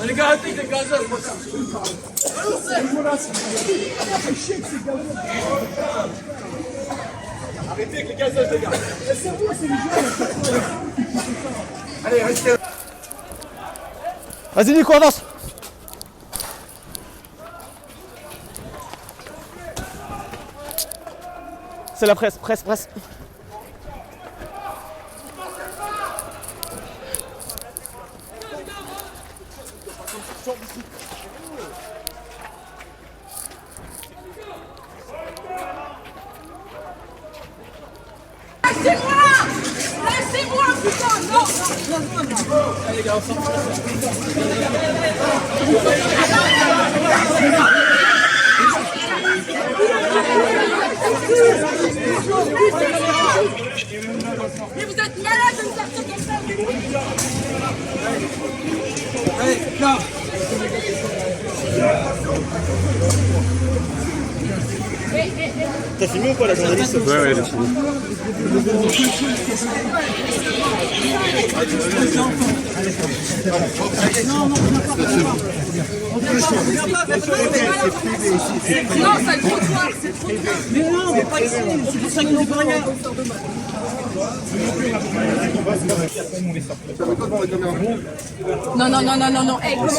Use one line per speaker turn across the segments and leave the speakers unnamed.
Les gars, arrêtez de gazer, moi ça. Arrêtez avec les gazages, les gars. Allez, restez là.
Vas-y Nico, avance. C'est la presse, presse.
Lâchez-moi, putain, non.
Allez les gars, on sort.
Mais vous êtes malade de me sortir comme ça.
Allez, là.
T'as filmé ou pas la journaliste? Ouais, j'ai filmé.
Non, ça le trottoir, c'est trop bien. Mais non, mais pas ici, c'est pour ça qu'on dit pas rien. Non, hey, comment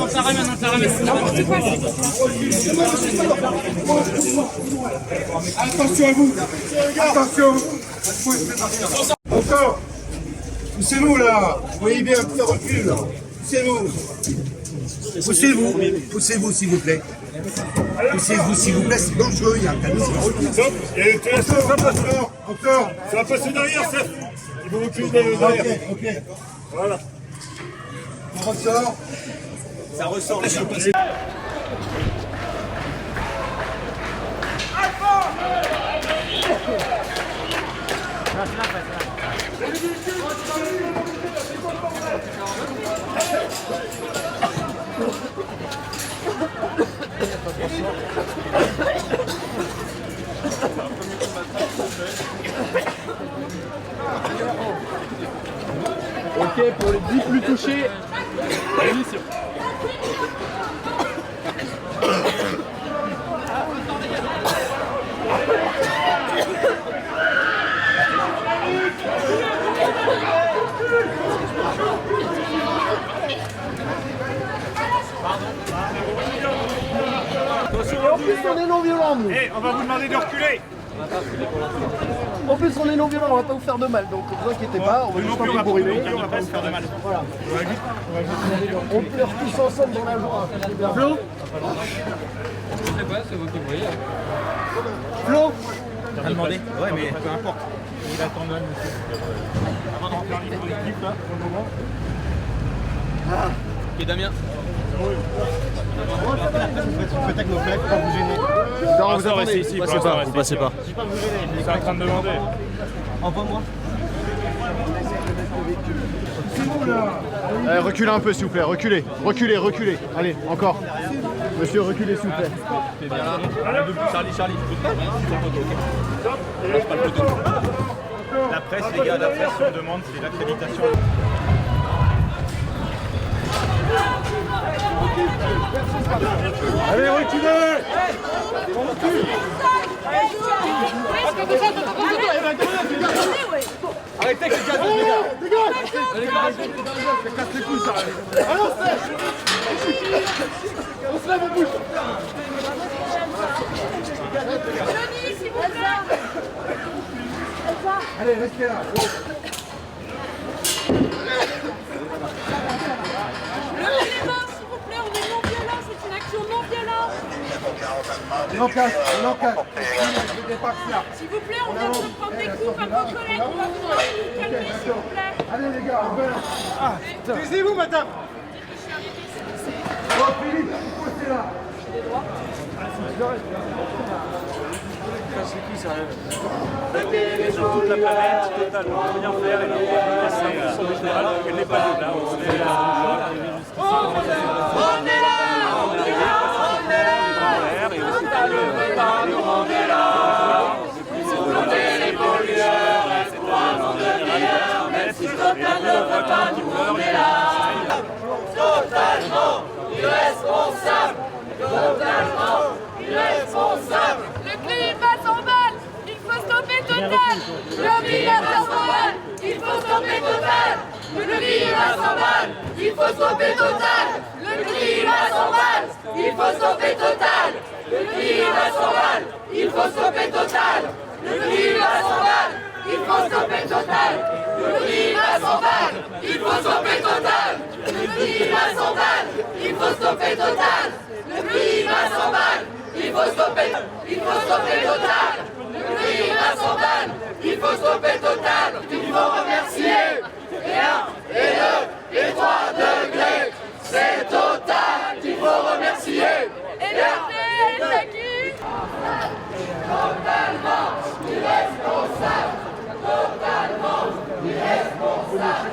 ça va?
Attention à vous. Attention. Encore. Poussez-vous là. Vous voyez bien, petit recul. Poussez-vous. Poussez-vous s'il vous plaît. Poussez-vous s'il vous plaît, c'est dangereux, il y a un camion.
Et tu laisses ça passer.
Encore.
Ça va passer derrière, ça. Il faut reculer derrière.
Ok.
Voilà.
On ressort.
Ça ressort.
Ok, pour les 10 plus touchés, émission.
En plus on est non violent nous.
Eh, on va vous demander de reculer.
En plus on est non violent, on va pas vous faire de mal, donc ne vous inquiétez pas, on va juste pas vous brûler.
On va pas se faire de mal.
Voilà. On pleure tous ensemble dans la joie. Flo?
Je sais pas, c'est vous qui voyez.
Flo?
T'as demandé? Ouais, mais peu importe. Il attend même, monsieur. Avant de remplir l'équipe, là, pour le moment.
Ok, Damien.
Vous faites avec nos collègues, faut pas vous gêner.
Non, vous attendez.
Ici,
Vous passez pas, vous passez pas.
C'est pas vous gêner. C'est en train de demander.
Envoie-moi. Reculez un peu s'il vous plaît, reculez. Allez, encore. Monsieur, reculez s'il vous plaît.
Charlie.
La presse, les gars, la presse, on demande, c'est l'accréditation.
Allez, reculez.
Arrêtez avec les gaz, les gars. Les gars, ça casse les couilles, ça.
Allez, on se lève et bouge.
Johnny, s'il vous plaît.
Allez, restez là.
Levez les mains, s'il vous plaît, on est non violent, c'est une action non violente.
L'encadre. Je dépasse là.
S'il vous plaît, on vient de se prendre des coups par vos collègues, on va vous demander de vous calmer, s'il vous plaît.
Allez les gars, on va là.
Taisez-vous, madame.
Oh Philippe, poussez là.
sérieux.
Sur toute la planète, Total ne peut rien faire et la communication en général, elle n'est pas là. On est là, les pollueurs,
totalement irresponsable, totalement irresponsable.
Le climat s'emballe, il faut stopper Total. Le climat s'emballe, il faut stopper Total. Le climat s'emballe, il faut stopper Total. Le climat s'emballe, il faut stopper Total. Le climat s'emballe, il faut stopper Total. Le climat s'emballe, il faut stopper Total. Le climat s'emballe, il faut stopper Total. Le climat s'emballe, il faut stopper Total. Le climat s'emballe, il faut stopper, Total. Le climat s'emballe, il faut stopper Total. Il faut remercier et 1, et 2, et 3 degrés. C'est Total qu'il faut remercier. Et c'est qui? Totalement irresponsable. Totalement irresponsable.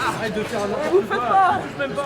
Arrête de faire un enfant.
Vous le faites pas.
Même pas.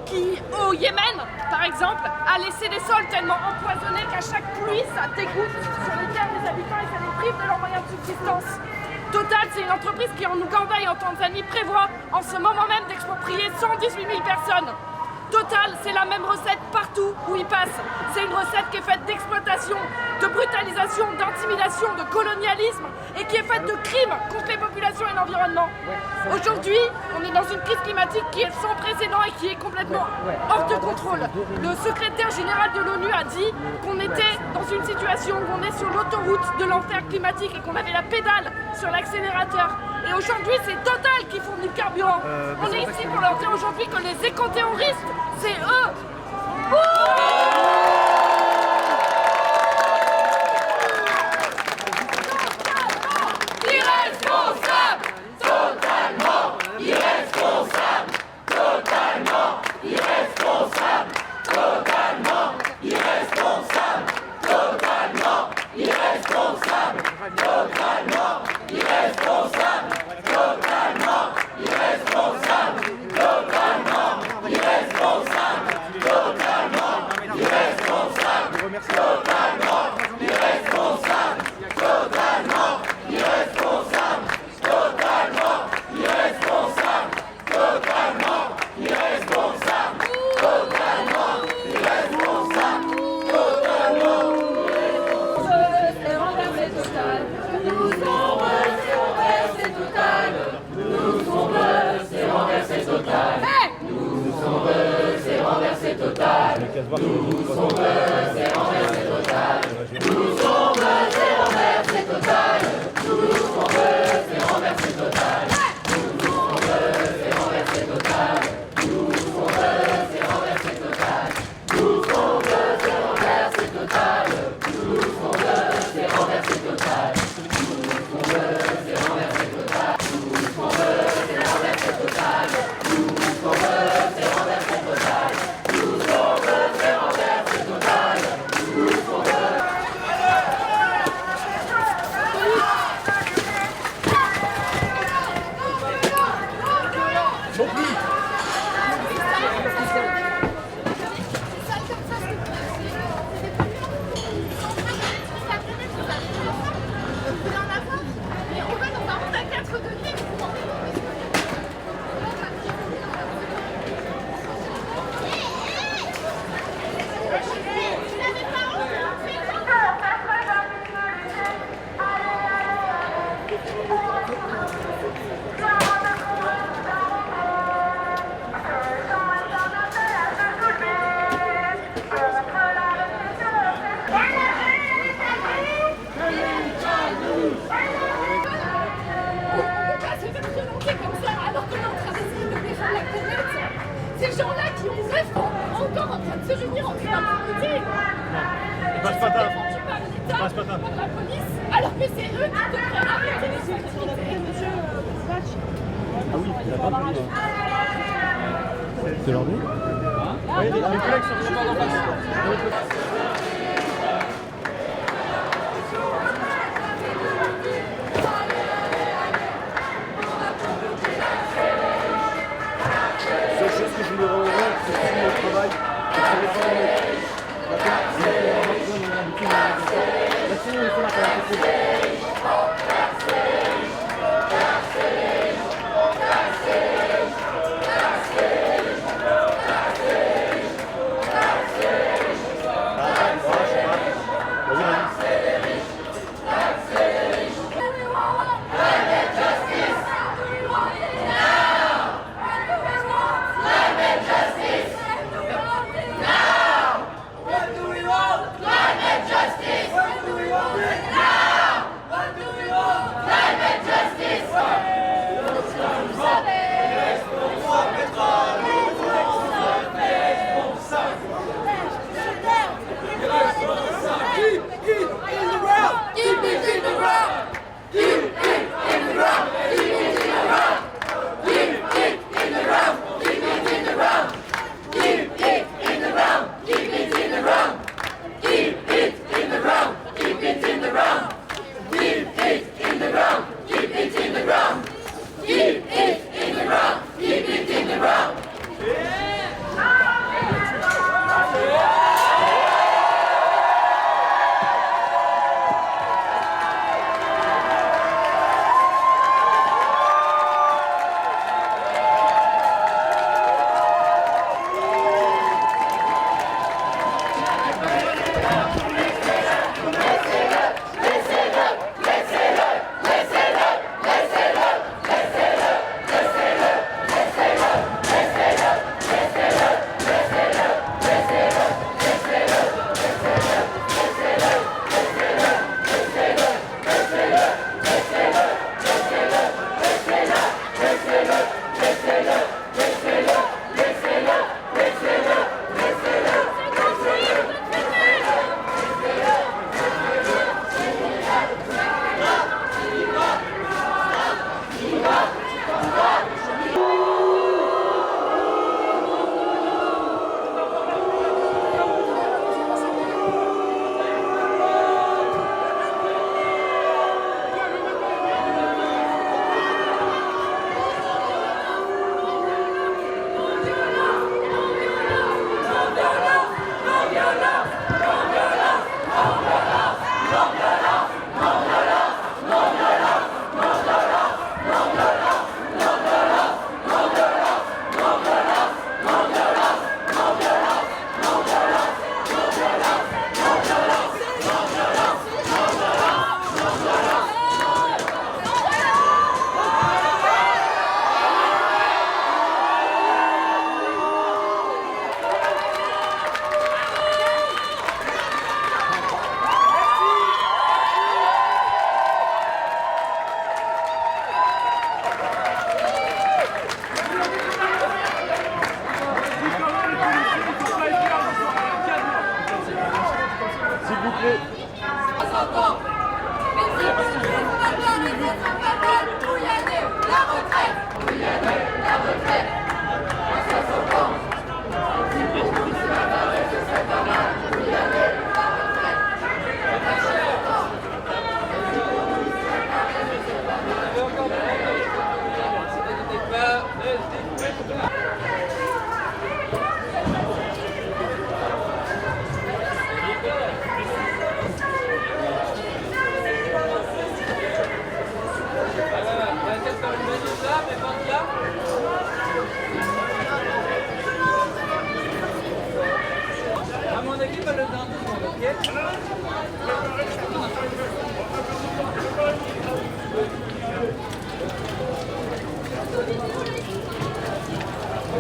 qui, au Yémen, par exemple, a laissé des sols tellement empoisonnés qu'à chaque pluie, ça dégoûte sur les terres des habitants et ça les prive de leurs moyens de subsistance. Total, c'est une entreprise qui en Ouganda et en Tanzanie prévoit en ce moment même d'exproprier 118 000 personnes. Total, c'est la même recette partout où il passe. C'est une recette qui est faite d'exploitation, de brutalisation, d'intimidation, de colonialisme et qui est faite de crimes contre les populations et l'environnement. Aujourd'hui, on est dans une crise climatique qui est sans précédent et qui est complètement hors de contrôle. Le secrétaire général de l'ONU a dit qu'on était dans une situation où on est sur l'autoroute de l'enfer climatique et qu'on avait la pédale sur l'accélérateur. Et aujourd'hui, c'est Total qui fournit le carburant. On est ici pour leur dire aujourd'hui que les éco-terroristes, c'est eux. Irresponsable, totalement irresponsable, totalement irresponsable, totalement irresponsable, totalement irresponsable, totalement irresponsable, totalement irresponsable, totalement irresponsable, totalement irresponsable, totalement irresponsable, totalement irresponsable, totalement irresponsable, totalement irresponsable, totalement irresponsable, totalement. C'est renverser Total.
qu'à se voir sur les autres.
Ces gens-là qui ont restent encore en train de se réunir en toute impunité.
Passe pas tard.
Par l'État,
Passe pas tard.
par la police, alors que c'est eux qui devraient arrêter les autorités.
Ah oui, il a pas de c'est leur nuit.
Oui, les collègues sont vraiment en face. La seule chose que je voulais revoir, c'est que si le travail, c'est les problèmes. D'accord. La sinon, il faut la faire.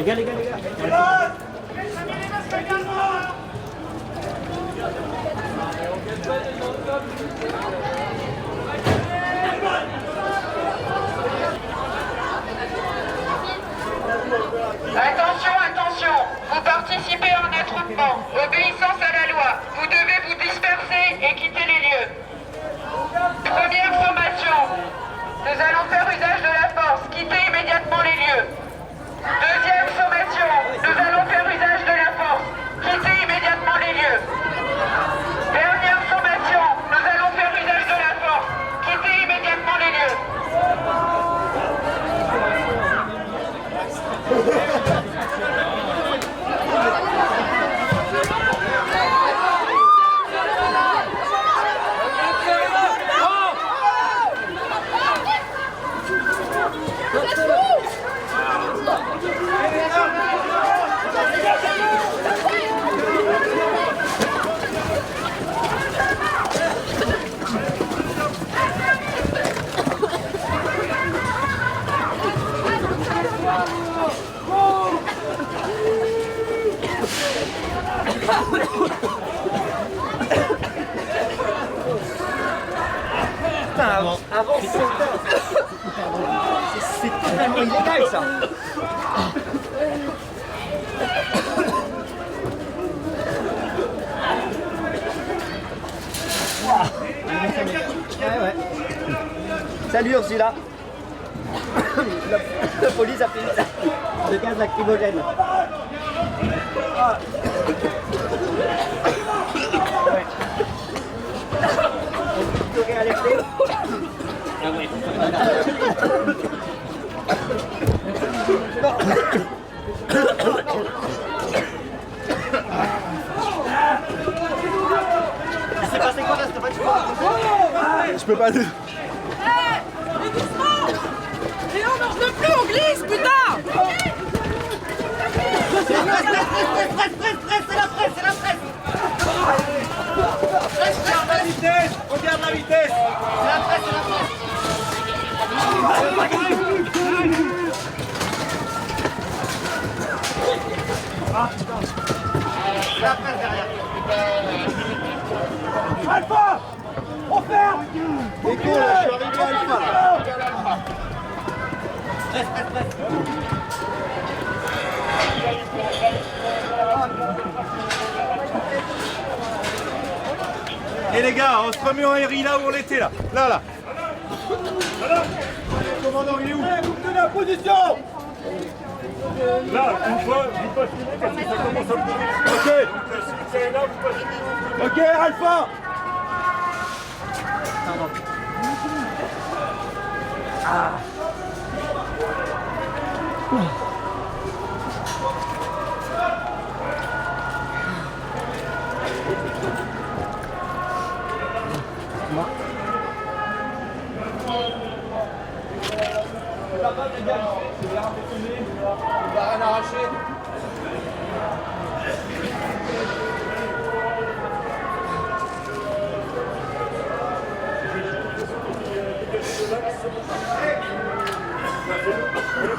Attention, attention, vous participez à un attroupement. Obéissance à la loi. Vous devez vous disperser et quitter les lieux. Première formation. Nous allons faire usage de la force. Quittez immédiatement les lieux. Deuxième sommation. Nous allons faire usage de la force. Quittez immédiatement les lieux. Dernière sommation. Nous allons faire usage de la force. Quittez immédiatement les lieux.
Avant c'est totalement illégal ça. Ouais. Salut Ursula. La police a fait de gaz lacrymogène. C'est passé quoi là?
Je peux pas dire.
Mais doucement! Et on marche de plus, on glisse, putain!
C'est la presse.
Regarde la vitesse. Regarde la vitesse.
C'est la presse. Derrière.
Alpha! On ferme!
Écoute, là, je suis arrivé à Alpha.
Et les gars, on se remet en RI là où on était là. Là.
Commandant, il est où? Vous tenez la position!
Là, une fois, vous passez parce que ça commence à bouger.
Ok!
C'est là, vous passez.
Ok, Alpha!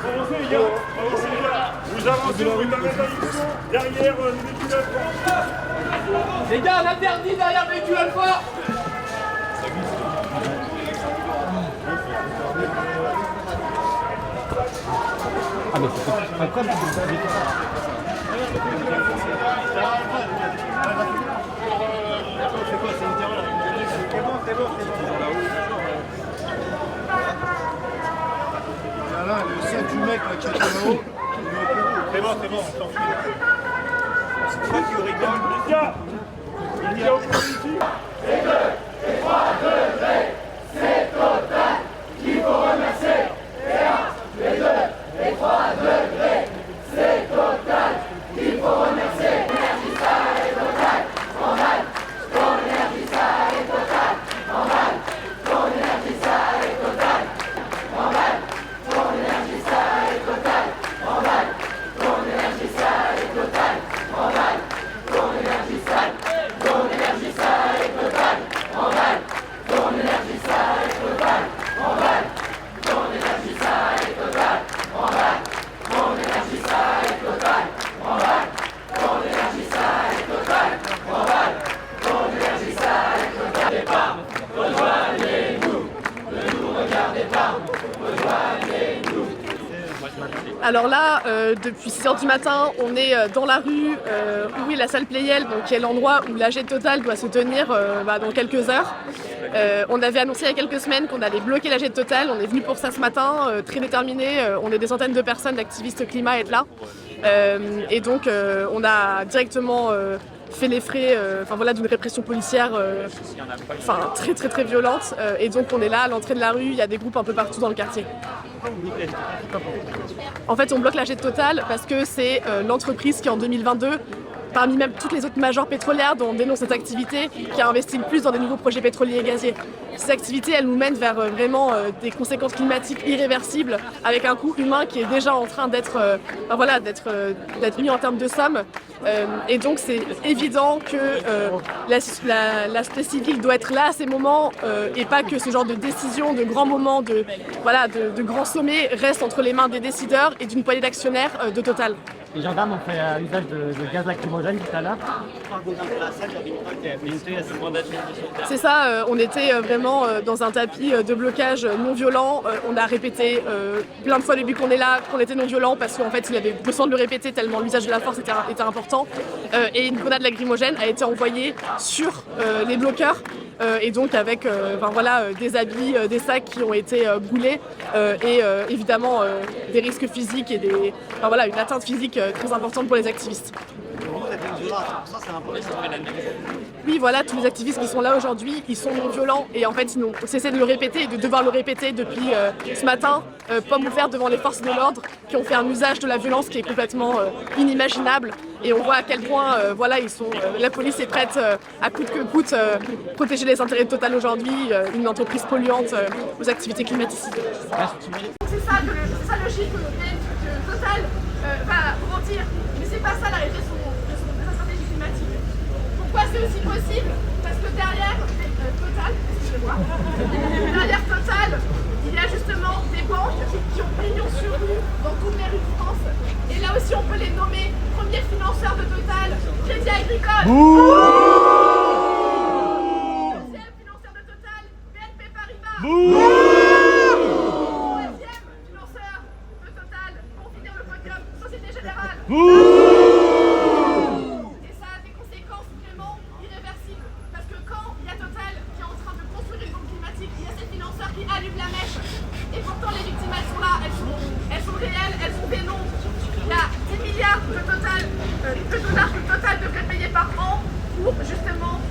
Avancez les gars, vous avancez, vous mettez la mission derrière le véhicule Alpha.
Les gars, on interdit derrière le véhicule Alpha.
Ah mais c'est incroyable.
Là, le sac du mec là, qui est là-haut.
C'est bon, on s'en fout. C'est toi qui rigole.
Les gars, il y a aucun ici.
Ton énergie, ça est
Alors là, depuis 6h du matin, on est dans la rue où est la salle Playel, donc qui est l'endroit où l'AG Total doit se tenir dans quelques heures. On avait annoncé il y a quelques semaines qu'on allait bloquer l'AG Total, on est venu pour ça ce matin, très déterminés, on est des centaines de personnes, d'activistes climat à être là. Et donc on a directement fait les frais d'une répression policière très violente. Et donc on est là à l'entrée de la rue, il y a des groupes un peu partout dans le quartier. En fait, on bloque l'AG Total parce que c'est l'entreprise qui en 2022, parmi même toutes les autres majors pétrolières dont on dénonce cette activité, qui a investi le plus dans des nouveaux projets pétroliers et gaziers. Ces activités, elles nous mènent vers vraiment des conséquences climatiques irréversibles, avec un coût humain qui est déjà en train d'être mis en termes de sommes. Et donc c'est évident que l'aspect civil doit être là à ces moments et pas que ce genre de décision, de grands moments, de grands sommets reste entre les mains des décideurs et d'une poignée d'actionnaires de Total.
Les gendarmes ont fait usage de gaz lacrymogène tout à l'heure.
C'est ça, on était vraiment dans un tapis de blocage non violent. On a répété plein de fois depuis qu'on est là qu'on était non violent parce qu'en fait il avait besoin de le répéter tellement l'usage de la force était important. Et une grenade lacrymogène a été envoyée sur les bloqueurs. Et donc avec des habits, des sacs qui ont été brûlés et évidemment des risques physiques et une atteinte physique très importante pour les activistes. Oui, voilà, tous les activistes qui sont là aujourd'hui, ils sont non violents et en fait ils ont cessé de le répéter et de devoir le répéter depuis ce matin, pomme ouverte devant les forces de l'ordre qui ont fait un usage de la violence qui est complètement inimaginable. Et on voit à quel point la police est prête à coûte que coûte protéger les intérêts de Total aujourd'hui, une entreprise polluante aux activités climaticides. C'est ça le chiffre que Total va mentir, mais c'est pas ça la réalité de sa stratégie climatique. Pourquoi c'est aussi possible? Parce que derrière Total, il y a justement des banques qui ont pignon sur rue dans toutes les rues de France. Et là aussi, on peut les nommer. Premier financeur de Total, Crédit Agricole. Deuxième financeur de Total, BNP Paribas. Troisième financeur de Total, pour finir le podium, Société Générale. Et ça a des conséquences vraiment irréversibles. Parce que quand il y a Total qui est en train de construire une bombe climatique, il y a ces financeurs qui allument la mèche. Et pourtant, les victimes, elles sont là, elles sont réelles, elles ont des noms. Il y a 10 milliards de dollars que Total devrait payer par an pour justement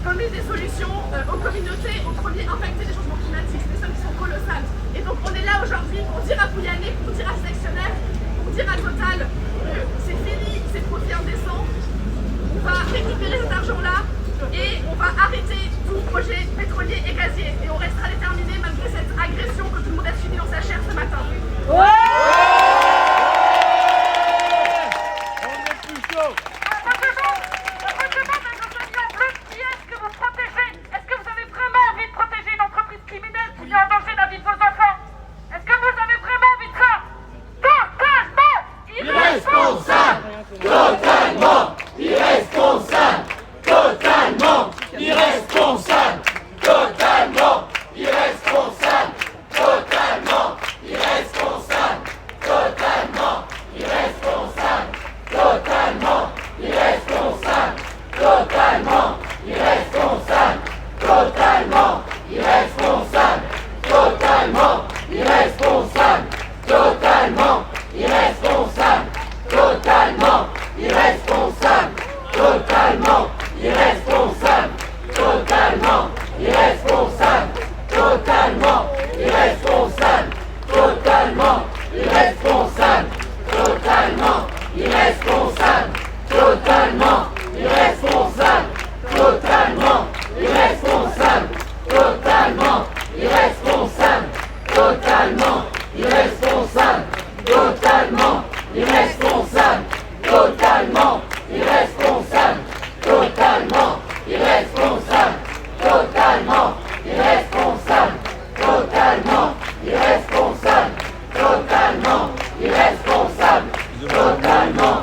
donner des solutions aux communautés, aux premiers impactés des changements climatiques. C'est des sommes qui sont colossales. Et donc on est là aujourd'hui pour dire à Pouyanné, pour dire à ses actionnaires, pour dire à Total que c'est fini, ces profits indécents. On va récupérer cet argent-là et on va arrêter tout projet pétrolier et gazier. Et on restera déterminé malgré cette agression que tout le monde a subie dans sa chair ce matin.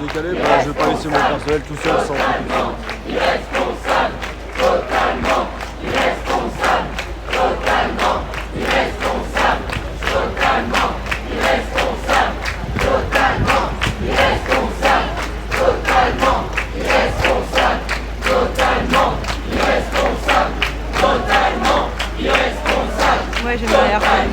Décalé, je vais pas laisser mon personnel tout seul sans
Irresponsable, totalement, irresponsable, totalement, irresponsable, totalement, irresponsable.
Ouais, j'aime bien Airplane.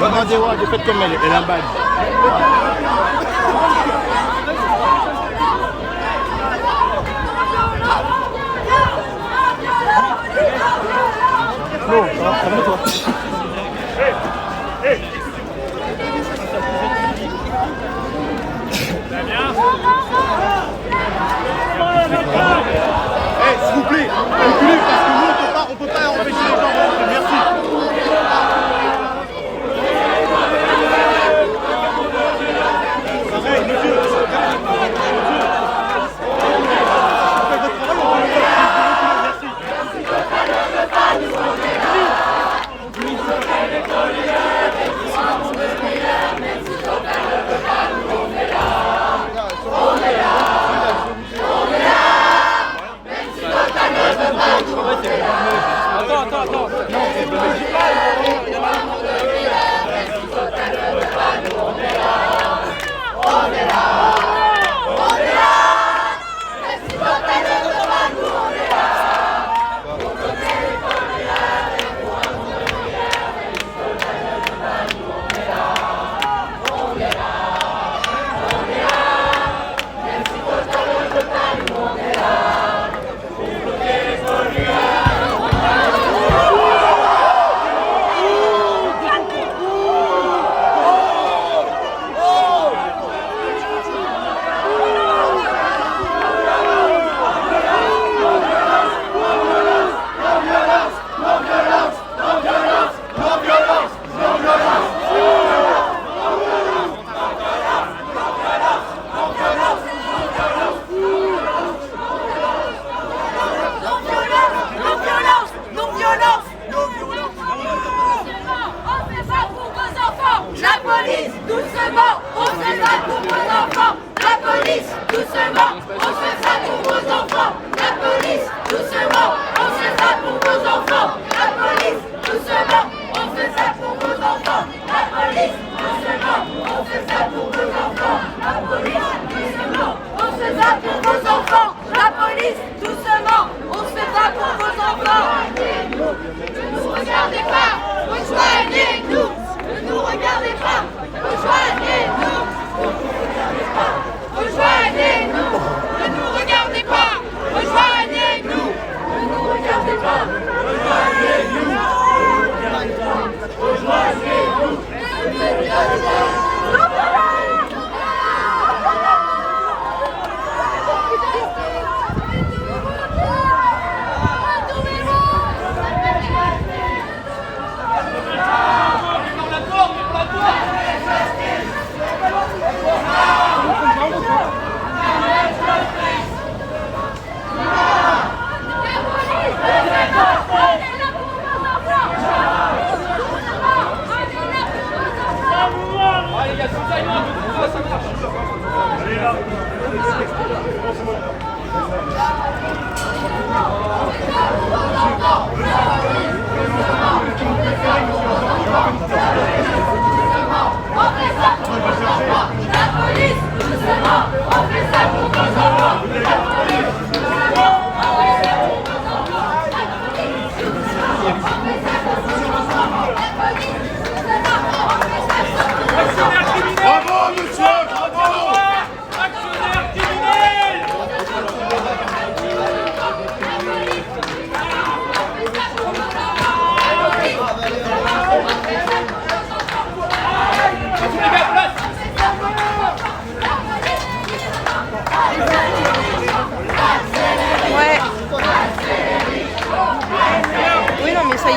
Regardez, ouais, de fait comme elle est en balle.
Non, ça va toi.
S'il vous plaît, reculez parce que nous on peut pas empêcher les gens de rentrer. Merci.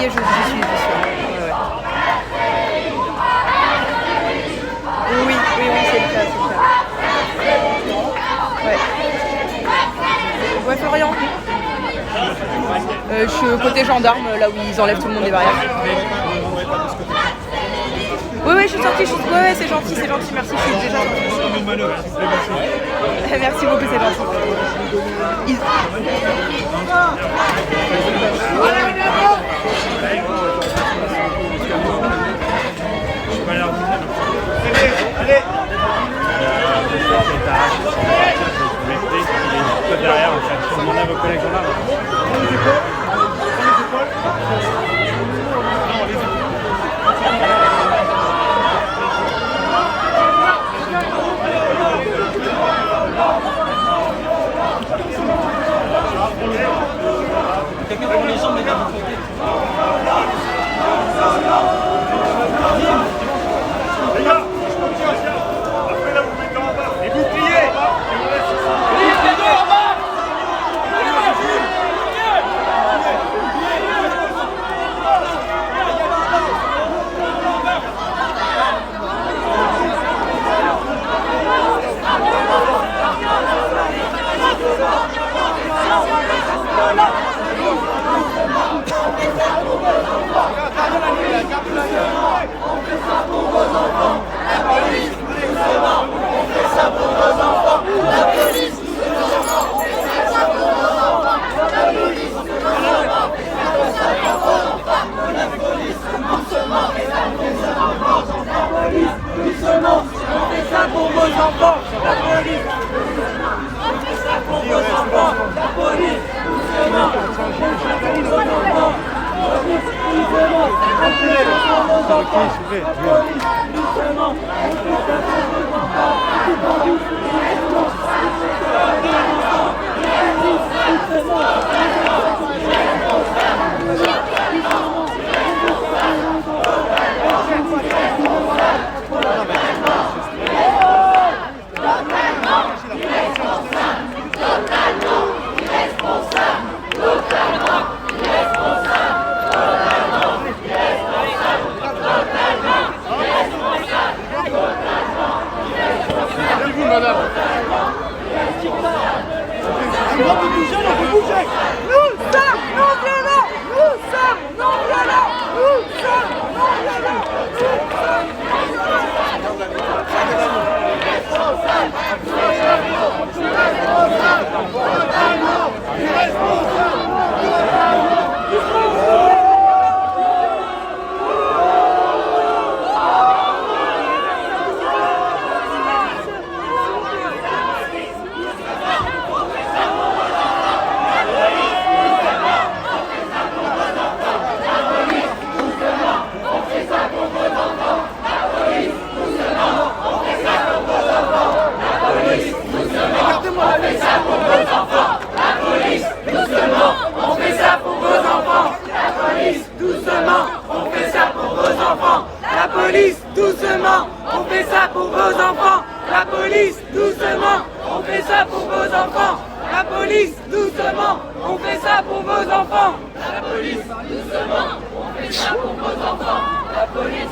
Oui, j'y suis. Ouais. Oui, c'est le cas. Ouais, Florian. Je suis côté gendarme, là où ils enlèvent tout le monde des barrières. Oui, je suis sortie. Ouais, c'est gentil, merci, je suis déjà sortie. Merci beaucoup, c'est gentil.
Derrière, en fait, je demande à vos collègues gendarmes.
Quelqu'un prend les jambes, les gars.
Les gars, après là, vous mettez en bas. Les boucliers.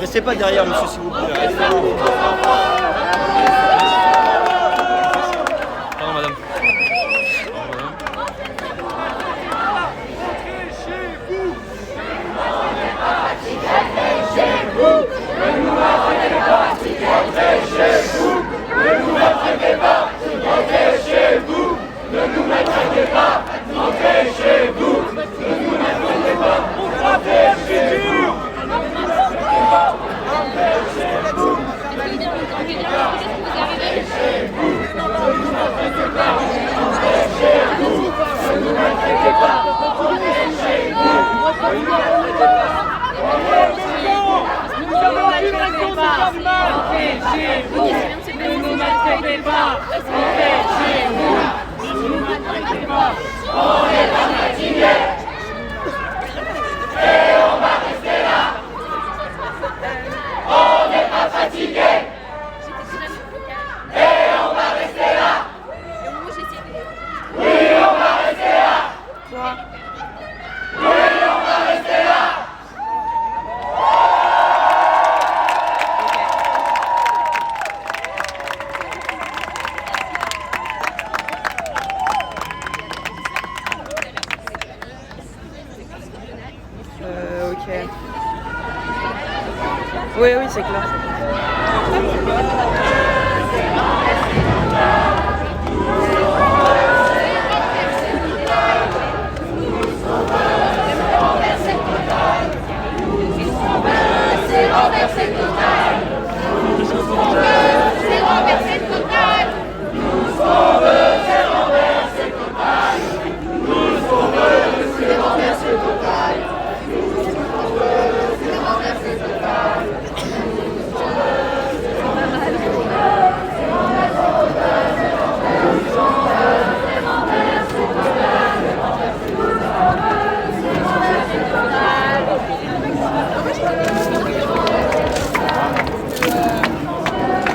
Restez pas derrière, monsieur, s'il vous plaît. Pardon, madame.
Oui, oui, c'est clair.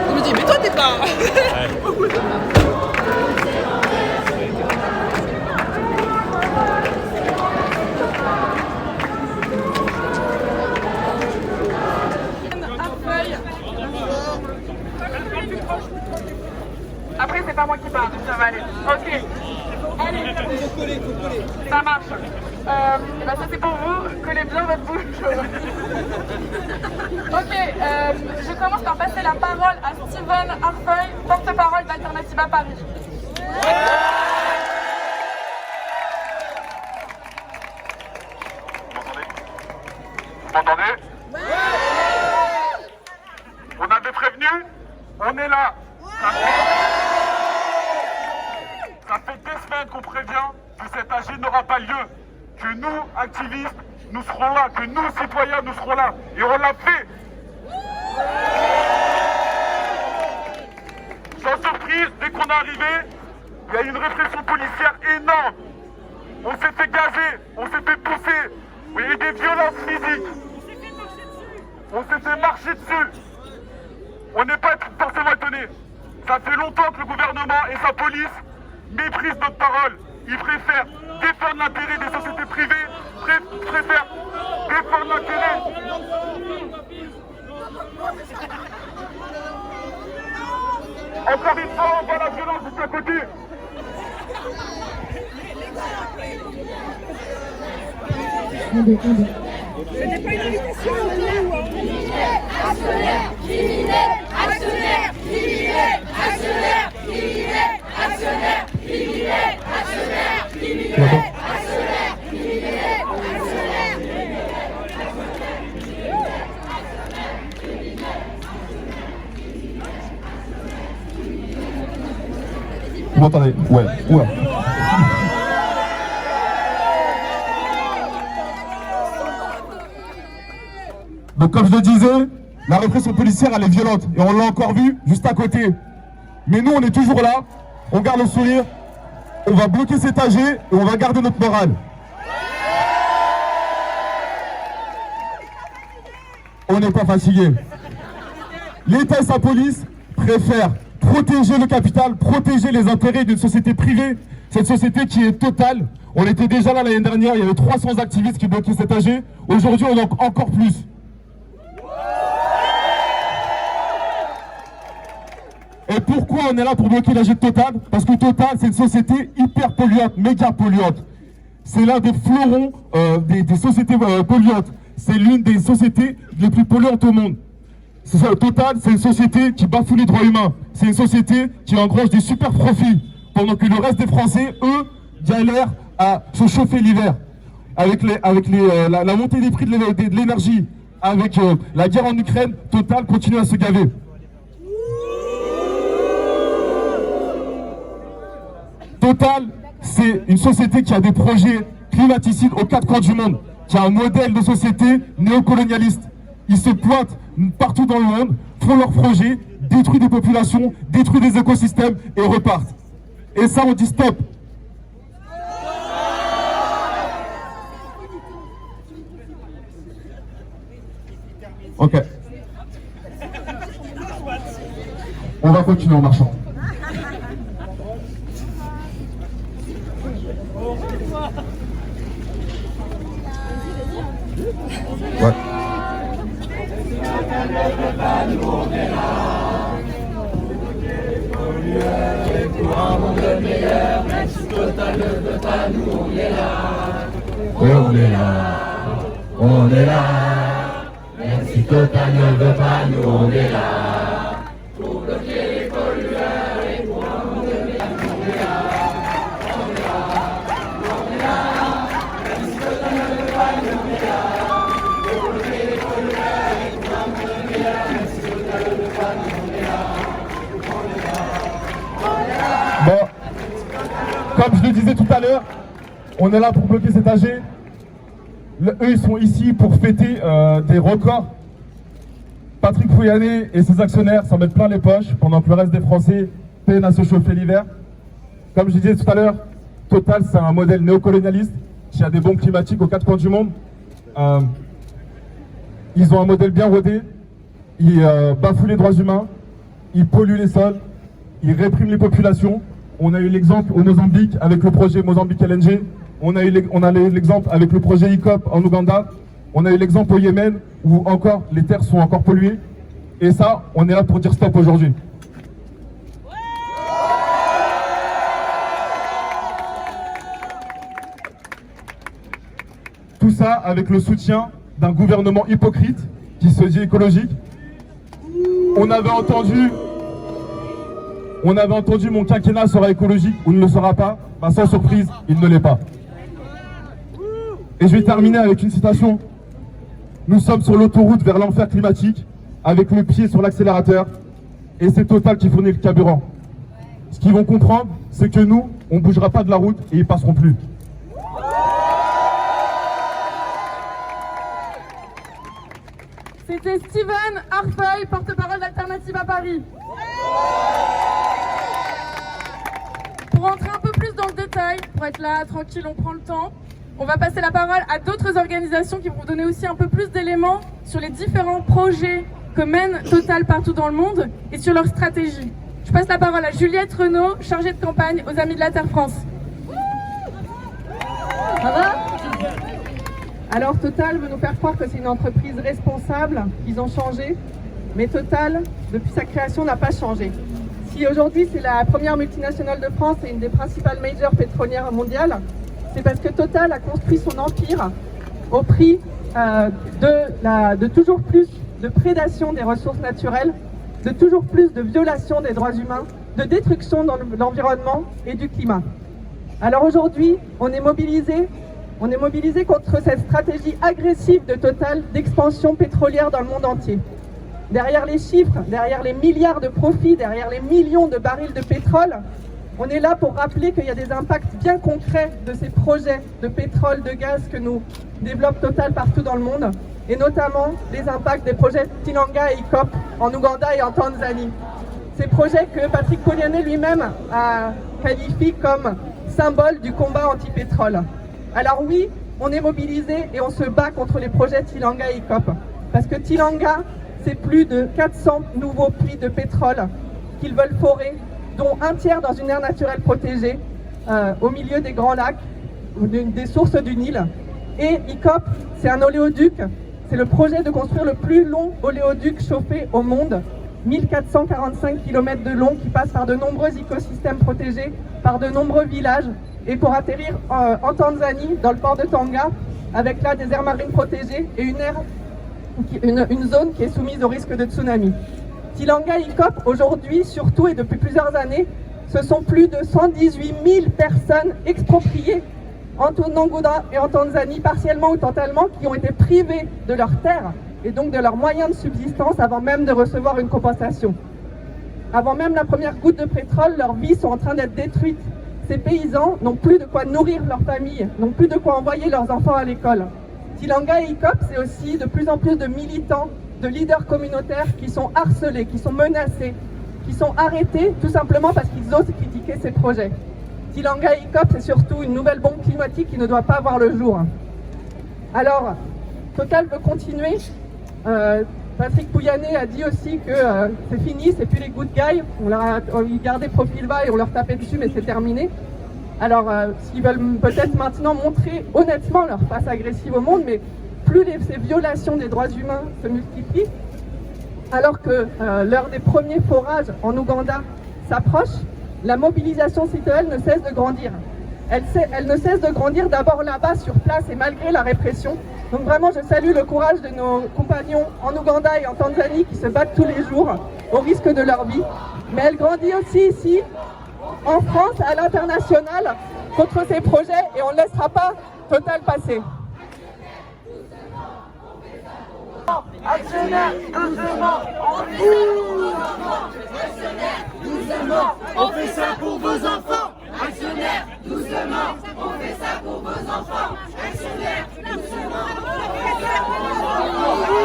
Je me dis, mais toi t'es pas...
Après, c'est pas moi qui parle, ça va aller. Ok. Allez, ça marche. Bah ça c'est pour vous, collez bien votre bouche. Ok, je commence par passer la parole à Steven Arfeuil, porte-parole d'Alternativa Paris.
Vous m'entendez? On avait prévenu, on est là. Ça fait des semaines qu'on prévient que cet AG n'aura pas lieu, que nous, activistes, nous serons là, que nous, citoyens, nous serons là. Et on l'a fait. Sans surprise, dès qu'on est arrivé, il y a eu une répression policière énorme. On s'est fait gazer, on s'est fait pousser. Il y a eu des violences physiques. On s'est fait marcher dessus. On n'est pas forcément étonnés. Ça fait longtemps que le gouvernement et sa police méprisent notre parole. Ils préfèrent défendre l'intérêt des sociétés privées, préfèrent défendre l'intérêt. Encore une fois, on voit la violence de ce côté.
C'était pas une invitation à nous, actionnaire, actionnaire, actionnaire, actionnaire, actionnaire.
Vous m'entendez? Ouais, ouais. Donc comme je le disais, la répression policière elle est violente et on l'a encore vu juste à côté. Mais nous on est toujours là, on garde le sourire, on va bloquer cet AG et on va garder notre morale. On n'est pas fatigué. L'État et sa police préfèrent protéger le capital, protéger les intérêts d'une société privée, cette société qui est totale. On était déjà là l'année dernière, il y avait 300 activistes qui bloquaient cet AG. Aujourd'hui on en a encore plus. Et pourquoi on est là pour bloquer l'AG de Total? Parce que Total, c'est une société hyper polluante, méga polluante. C'est l'un des fleurons des sociétés polluantes. C'est l'une des sociétés les plus polluantes au monde. Total, c'est une société qui bafoue les droits humains. C'est une société qui engrange des super profits. Pendant que le reste des Français, eux, galèrent à se chauffer l'hiver. Avec la montée des prix de l'énergie, avec la guerre en Ukraine, Total continue à se gaver. Total, c'est une société qui a des projets climaticides aux quatre coins du monde, qui a un modèle de société néocolonialiste. Ils se pointent partout dans le monde, font leurs projets, détruisent des populations, détruisent des écosystèmes et repartent. Et ça, on dit stop. Ok. On va continuer en marchant. Ouais. Oui, on est là. On est là. Merci.
Total ne veut pas, nous on est là. Pour bloquer les pollueurs et pour abandonner la on est là. Même si Total ne veut pas, nous on est là. Pour bloquer les pollueurs et pour abandonner la même si Total ne veut pas, nous on est là.
Bon, comme je le disais tout à l'heure, on est là pour bloquer cet AG. Eux, ils sont ici pour fêter des records. Patrick Pouyanné et ses actionnaires s'en mettent plein les poches pendant que le reste des Français peinent à se chauffer l'hiver. Comme je disais tout à l'heure, Total, c'est un modèle néocolonialiste qui a des bombes climatiques aux quatre coins du monde. Ils ont un modèle bien rodé. Ils bafouent les droits humains. Ils polluent les sols. Ils répriment les populations. On a eu l'exemple au Mozambique avec le projet Mozambique LNG. On a eu l'exemple avec le projet ICOP en Ouganda. On a eu l'exemple au Yémen où encore les terres sont encore polluées. Et ça, on est là pour dire stop aujourd'hui. Tout ça avec le soutien d'un gouvernement hypocrite qui se dit écologique. On avait entendu mon quinquennat sera écologique ou ne le sera pas. Bah, sans surprise, il ne l'est pas. Et je vais terminer avec une citation. Nous sommes sur l'autoroute vers l'enfer climatique, avec le pied sur l'accélérateur, et c'est Total qui fournit le carburant. Ce qu'ils vont comprendre, c'est que nous, on ne bougera pas de la route et ils passeront plus.
C'était Steven Arfeuil, porte-parole d'Alternative à Paris. Pour rentrer un peu plus dans le détail, pour être là, tranquille, on prend le temps, on va passer la parole à d'autres organisations qui vont vous donner aussi un peu plus d'éléments sur les différents projets que mène Total partout dans le monde et sur leur stratégie. Je passe la parole à Juliette Renaud, chargée de campagne aux Amis de la Terre France.
Ça va ? Alors Total veut nous faire croire que c'est une entreprise responsable, qu'ils ont changé, mais Total, depuis sa création, n'a pas changé. Si aujourd'hui c'est la première multinationale de France et une des principales majors pétrolières mondiales, c'est parce que Total a construit son empire au prix de toujours plus de prédation des ressources naturelles, de toujours plus de violations des droits humains, de destruction dans l'environnement et du climat. Alors aujourd'hui, on est mobilisé contre cette stratégie agressive de Total d'expansion pétrolière dans le monde entier. Derrière les chiffres, derrière les milliards de profits, derrière les millions de barils de pétrole, on est là pour rappeler qu'il y a des impacts bien concrets de ces projets de pétrole, de gaz que nous développe Total partout dans le monde, et notamment les impacts des projets Tilanga et ICOP en Ouganda et en Tanzanie. Ces projets que Patrick Pouyanné lui-même a qualifiés comme symbole du combat anti-pétrole. Alors oui, on est mobilisé et on se bat contre les projets Tilanga et ICOP, parce que Tilanga, c'est plus de 400 nouveaux puits de pétrole qu'ils veulent forer, dont un tiers dans une aire naturelle protégée, au milieu des grands lacs, ou des sources du Nil. Et ICOP, c'est un oléoduc, c'est le projet de construire le plus long oléoduc chauffé au monde, 1445 km de long, qui passe par de nombreux écosystèmes protégés, par de nombreux villages, et pour atterrir en Tanzanie, dans le port de Tanga, avec là des aires marines protégées et une zone qui est soumise au risque de tsunami. Tilanga et ICOP, aujourd'hui, surtout et depuis plusieurs années, ce sont plus de 118 000 personnes expropriées en Ouganda et en Tanzanie, partiellement ou totalement, qui ont été privées de leurs terres et donc de leurs moyens de subsistance avant même de recevoir une compensation. Avant même la première goutte de pétrole, leurs vies sont en train d'être détruites. Ces paysans n'ont plus de quoi nourrir leur famille, n'ont plus de quoi envoyer leurs enfants à l'école. Tilanga et ICOP, c'est aussi de plus en plus de militants, de leaders communautaires qui sont harcelés, qui sont menacés, qui sont arrêtés tout simplement parce qu'ils osent critiquer ces projets. Tilanga et ICOP, c'est surtout une nouvelle bombe climatique qui ne doit pas voir le jour. Alors, Total veut continuer. Patrick Pouyanné a dit aussi que c'est fini, c'est plus les good guys. Ils gardaient profil bas et on leur tapait dessus, mais c'est terminé. Alors, s'ils veulent peut-être maintenant montrer honnêtement leur face agressive au monde, mais plus ces violations des droits humains se multiplient, alors que l'heure des premiers forages en Ouganda s'approche, la mobilisation citoyenne ne cesse de grandir. Elle ne cesse de grandir d'abord là-bas sur place et malgré la répression, Donc vraiment, je salue le courage de nos compagnons en Ouganda et en Tanzanie qui se battent tous les jours au risque de leur vie. Mais elle grandit aussi ici, en France, à l'international, contre ces projets et on ne laissera pas Total passer.
Actionnaire, doucement, on fait ça pour vos enfants. Actionnaire, doucement, on fait ça pour vos enfants. Actionnaire, doucement, on fait ça pour vos enfants.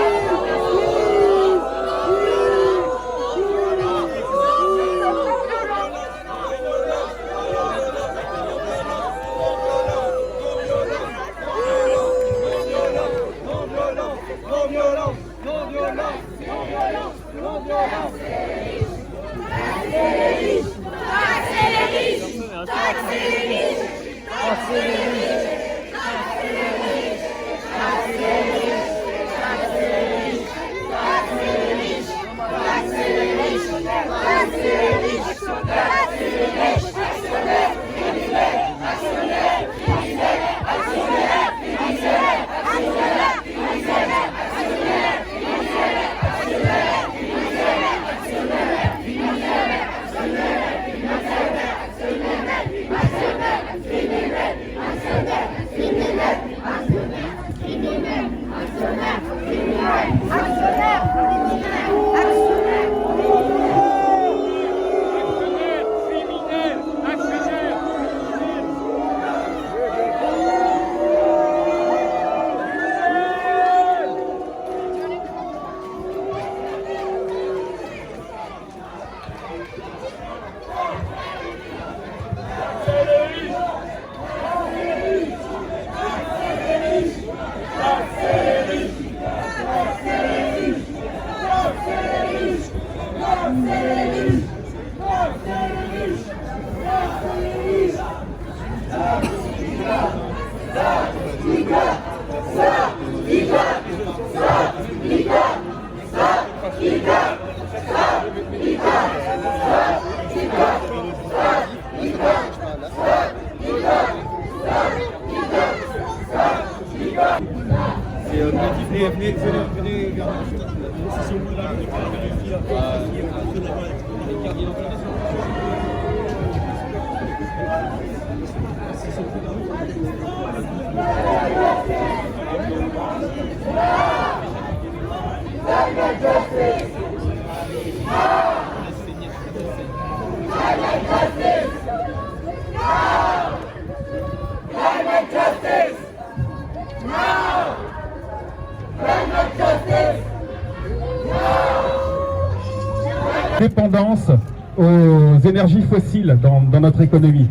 Dépendance aux énergies fossiles dans notre économie.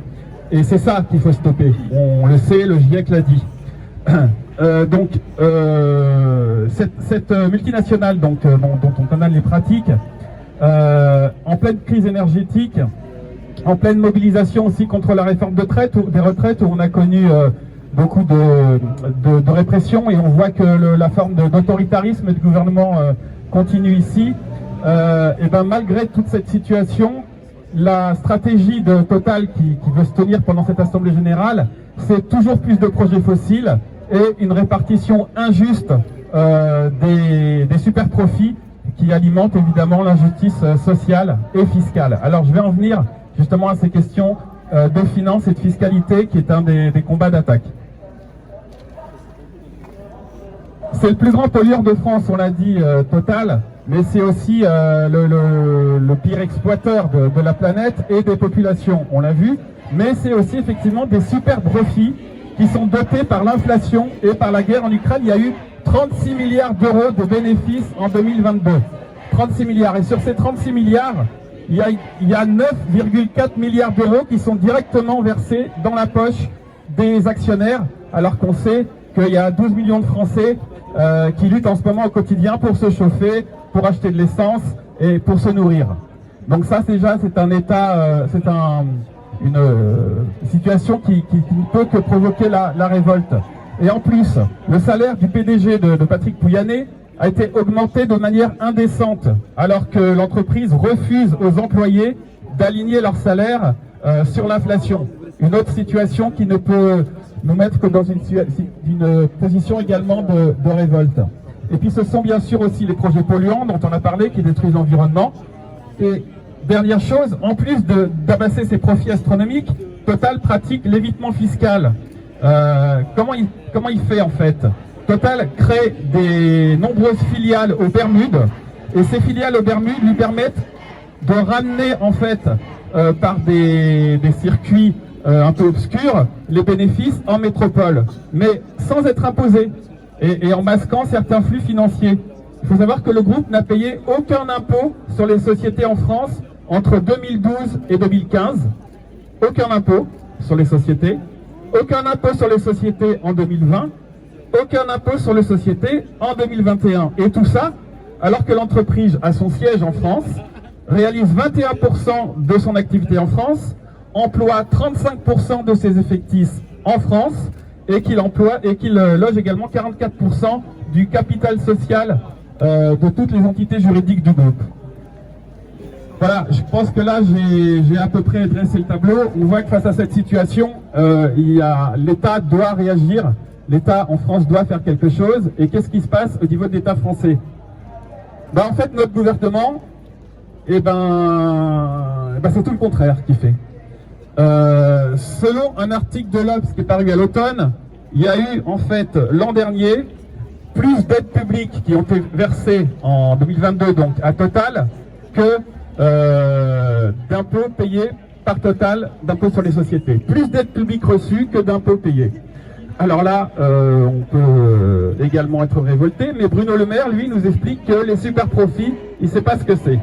Et c'est ça qu'il faut stopper. On le sait, le GIEC l'a dit. Cette multinationale dont on connaît les pratiques, en pleine crise énergétique, en pleine mobilisation aussi contre la réforme des retraites, où on a connu beaucoup de répression, et on voit que la forme d'autoritarisme du gouvernement continue ici. Et ben malgré toute cette situation, la stratégie de Total qui veut se tenir pendant cette assemblée générale, c'est toujours plus de projets fossiles et une répartition injuste des super profits qui alimentent évidemment l'injustice sociale et fiscale. Alors je vais en venir justement à ces questions de finances et de fiscalité qui est un des combats d'attaque. C'est le plus grand pollueur de France, on l'a dit, Total, mais c'est aussi le pire exploiteur de la planète et des populations, on l'a vu, mais c'est aussi effectivement des super profits qui sont dotés par l'inflation et par la guerre en Ukraine. Il y a eu 36 milliards d'euros de bénéfices en 2022. 36 milliards. Et sur ces 36 milliards, il y a 9,4 milliards d'euros qui sont directement versés dans la poche des actionnaires, alors qu'on sait qu'il y a 12 millions de Français qui luttent en ce moment au quotidien pour se chauffer, pour acheter de l'essence et pour se nourrir. Donc ça déjà c'est un état, une situation qui ne peut que provoquer la révolte. Et en plus, le salaire du PDG de Patrick Pouyanné a été augmenté de manière indécente, alors que l'entreprise refuse aux employés d'aligner leur salaire sur l'inflation. Une autre situation qui ne peut nous mettre comme dans une position également de révolte. Et puis ce sont bien sûr aussi les projets polluants dont on a parlé, qui détruisent l'environnement. Et dernière chose, en plus d'amasser ces profits astronomiques, Total pratique l'évitement fiscal. Comment il fait en fait? Total crée des nombreuses filiales aux Bermudes, et ces filiales aux Bermudes lui permettent de ramener en fait par des circuits un peu obscurs les bénéfices en métropole, mais sans être imposé et en masquant certains flux financiers. Il faut savoir que le groupe n'a payé aucun impôt sur les sociétés en France entre 2012 et 2015. Aucun impôt sur les sociétés, aucun impôt sur les sociétés en 2020, aucun impôt sur les sociétés en 2021. Et tout ça alors que l'entreprise a son siège en France, réalise 21% de son activité en France, emploie 35% de ses effectifs en France et qu'il loge également 44% du capital social de toutes les entités juridiques du groupe. Voilà, je pense que là j'ai à peu près dressé le tableau. On voit que face à cette situation, l'État doit réagir, l'État en France doit faire quelque chose. Et qu'est-ce qui se passe au niveau de l'État français? En fait, notre gouvernement, c'est tout le contraire qu'il fait. Selon un article de l'Obs qui est paru à l'automne, il y a eu en fait l'an dernier plus d'aides publiques qui ont été versées en 2022 donc à Total que d'impôts payés par Total, d'impôts sur les sociétés. Plus d'aides publiques reçues que d'impôts payés. Alors là, on peut également être révolté, mais Bruno Le Maire, lui, nous explique que les super profits, il ne sait pas ce que c'est.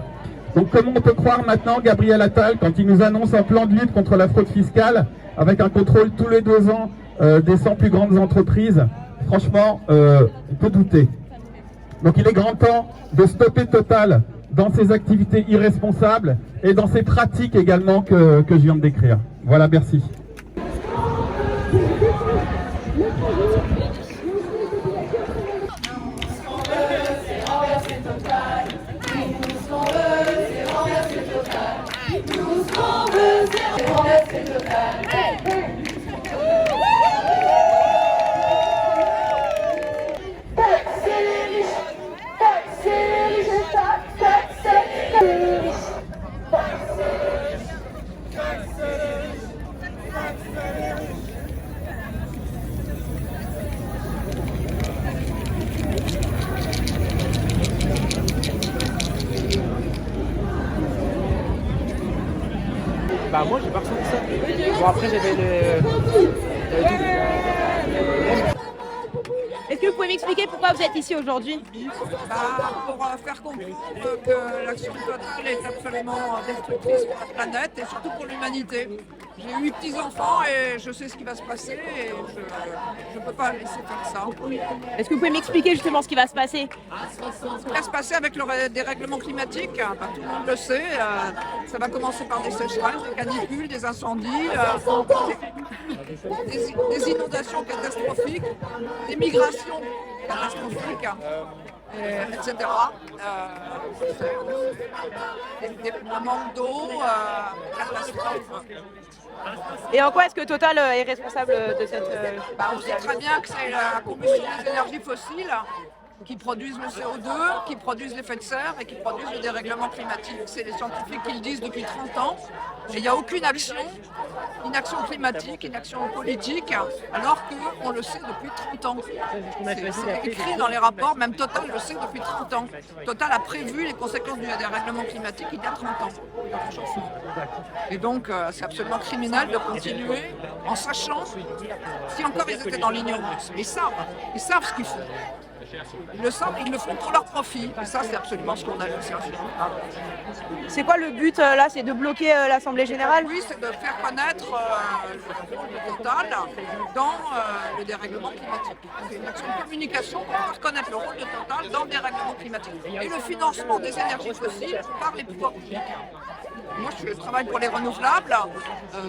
Donc comment on peut croire maintenant Gabriel Attal quand il nous annonce un plan de lutte contre la fraude fiscale avec un contrôle tous les 2 ans des 100 plus grandes entreprises? Franchement, on peut douter. Donc il est grand temps de stopper Total dans ses activités irresponsables et dans ses pratiques également que je viens de décrire. Voilà, merci.
Bah moi j'ai pas ressenti ça. Bon après j'avais
Est-ce que vous pouvez m'expliquer pourquoi vous êtes ici aujourd'hui?
Pour faire comprendre que l'action de Total est absolument destructrice pour la planète et surtout pour l'humanité. J'ai 8 petits-enfants et je sais ce qui va se passer et je ne peux pas laisser faire ça.
Est-ce que vous pouvez m'expliquer justement ce qui va se passer?
Ce qui va se passer avec le dérèglement climatique, tout le monde le sait, ça va commencer par des sécheresses, des canicules, des incendies, des inondations catastrophiques, des migrations catastrophiques, etc. Un manque d'eau, catastrophe.
Et en quoi est-ce que Total est responsable de cette...
On sait très bien que c'est la combustion des énergies fossiles qui produisent le CO2, qui produisent l'effet de serre et qui produisent le dérèglement climatique. C'est les scientifiques qui le disent depuis 30 ans. Et il n'y a aucune action, une action climatique, une action politique, alors qu'on le sait depuis 30 ans. C'est écrit dans les rapports, même Total le sait depuis 30 ans. Total a prévu les conséquences du dérèglement climatique il y a 30 ans. Et donc c'est absolument criminel de continuer en sachant, si encore ils étaient dans l'ignorance, ils savent ce qu'ils font. Ils le savent, ils le font pour leur profit. Et ça, c'est absolument scandaleux.
C'est quoi le but là? C'est de bloquer l'Assemblée Générale?
Oui, c'est de faire connaître le rôle de Total dans le dérèglement climatique. C'est une action de communication pour faire connaître le rôle de Total dans le dérèglement climatique et le financement des énergies fossiles par les pouvoirs publics. Moi, je travaille pour les renouvelables. On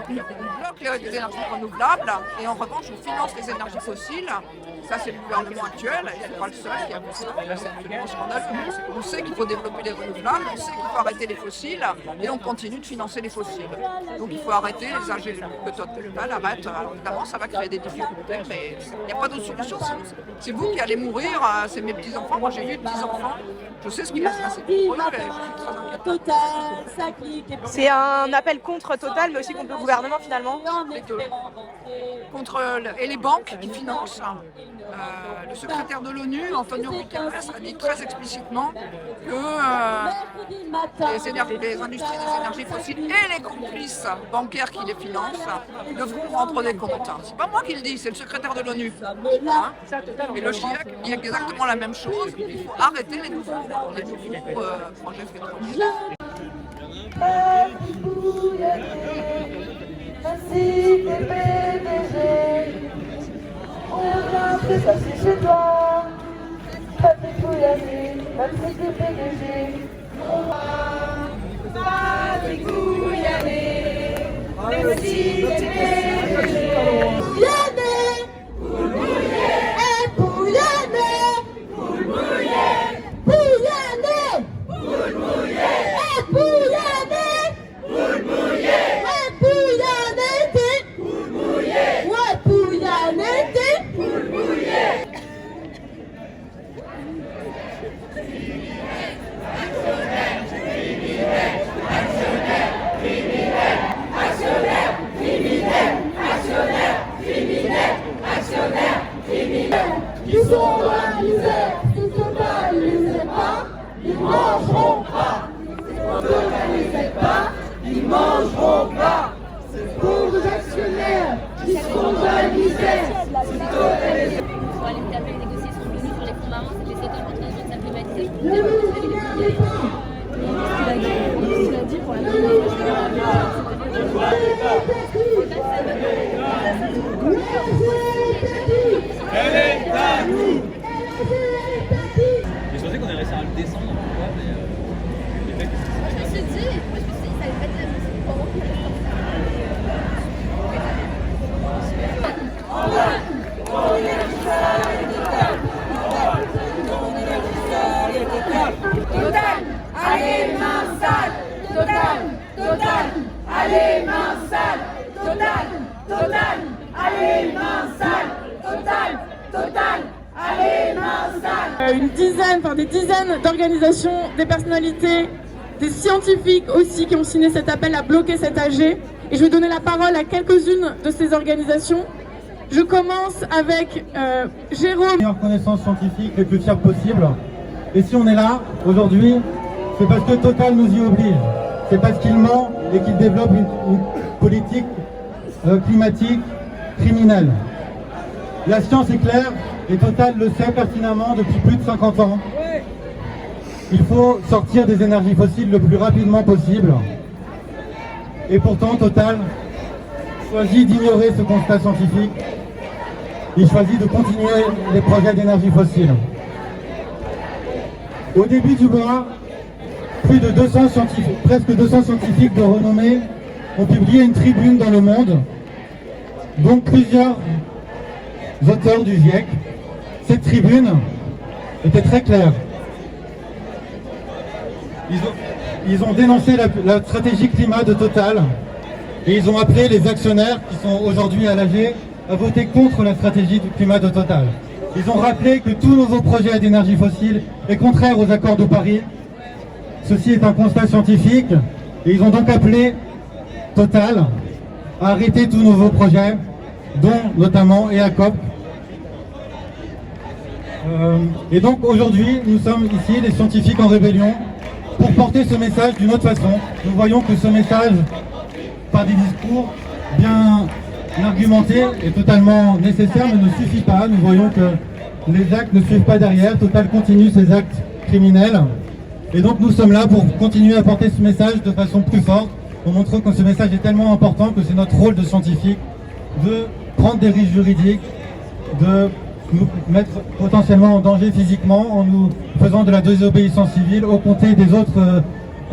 bloque les énergies renouvelables et en revanche, on finance les énergies fossiles. Ça, c'est le gouvernement actuel, et c'est pas le seul qui a fait ça. C'est absolument scandaleux. On sait qu'il faut développer les renouvelables, on sait qu'il faut arrêter les fossiles et on continue de financer les fossiles. Donc il faut arrêter les ingénieurs que Total arrête. Alors évidemment, ça va créer des difficultés, mais il n'y a pas d'autre solution. C'est vous qui allez mourir, c'est mes petits-enfants. Moi, j'ai eu petits-enfants. Je sais ce qui va se passer pour eux et je suis très inquiète.
C'est un appel contre Total, mais aussi contre le gouvernement finalement.
Les deux. Contre et les banques qui financent. Le secrétaire de l'ONU, Antonio Guterres, a dit très explicitement que les industries des énergies fossiles et les complices bancaires qui les financent devront rendre des comptes. C'est pas moi qui le dis, c'est le secrétaire de l'ONU. Hein? Et le GIEC dit exactement la même chose. Il faut arrêter les nouveaux projets pétroliers.
On vient se passer chez toi, pas de pouillasser, même si t'es PDG. On va pas dégouiller, même si t'es PDG. Pouyanner, et pouyanner, pouyanner, et pouyanner, et pouyanner, ouais, pouyanner. Ils sont dans la misère, si Total ne les aide pas, ils mangeront pas. Si Total ne les aide pas, ils mangeront pas. Pour les actionnaires qui sont dans la misère, si Total ne les aide pas. Il faut aller me taper une négociation sur les fonds marins, c'est les étoiles contre les autres climatisés. Ne vous regardez pas. Ce qu'il a dit pour la
Elle est à nous. Mais je pensais qu'on allait réussir à le descendre, pourquoi, mais les mecs,
je me suis dit, ça allait mettre la musique pendant qu'il allait Total, allez main sale. Total, allez main sale. Total, allez main sale. Total, allez main sale.
Des dizaines d'organisations, des personnalités, des scientifiques aussi qui ont signé cet appel à bloquer cet AG. Et je vais donner la parole à quelques-unes de ces organisations. Je commence avec Jérôme.
Les connaissances scientifiques les plus fiables possibles. Et si on est là aujourd'hui, c'est parce que Total nous y oblige. C'est parce qu'il ment et qu'il développe une politique climatique criminelle. La science est claire et Total le sait pertinemment depuis plus de 50 ans. Il faut sortir des énergies fossiles le plus rapidement possible. Et pourtant, Total choisit d'ignorer ce constat scientifique. Il choisit de continuer les projets d'énergie fossile. Au début du mois, plus de 200 scientifiques, presque 200 scientifiques de renommée ont publié une tribune dans Le Monde, dont plusieurs auteurs du GIEC. Cette tribune était très claire. Ils ont dénoncé la stratégie climat de Total et ils ont appelé les actionnaires qui sont aujourd'hui à l'AG à voter contre la stratégie du climat de Total. Ils ont rappelé que tout nouveau projet d'énergie fossile est contraire aux accords de Paris. Ceci est un constat scientifique et ils ont donc appelé Total à arrêter tout nouveau projet, dont notamment EACOP. Et donc aujourd'hui, nous sommes ici, les scientifiques en rébellion, pour porter ce message d'une autre façon. Nous voyons que ce message, par des discours bien argumentés, est totalement nécessaire, mais ne suffit pas. Nous voyons que les actes ne suivent pas derrière. Total continue ses actes criminels. Et donc nous sommes là pour continuer à porter ce message de façon plus forte, pour montrer que ce message est tellement important que c'est notre rôle de scientifique de prendre des risques juridiques, de nous mettre potentiellement en danger physiquement en nous faisant de la désobéissance civile aux côtés des autres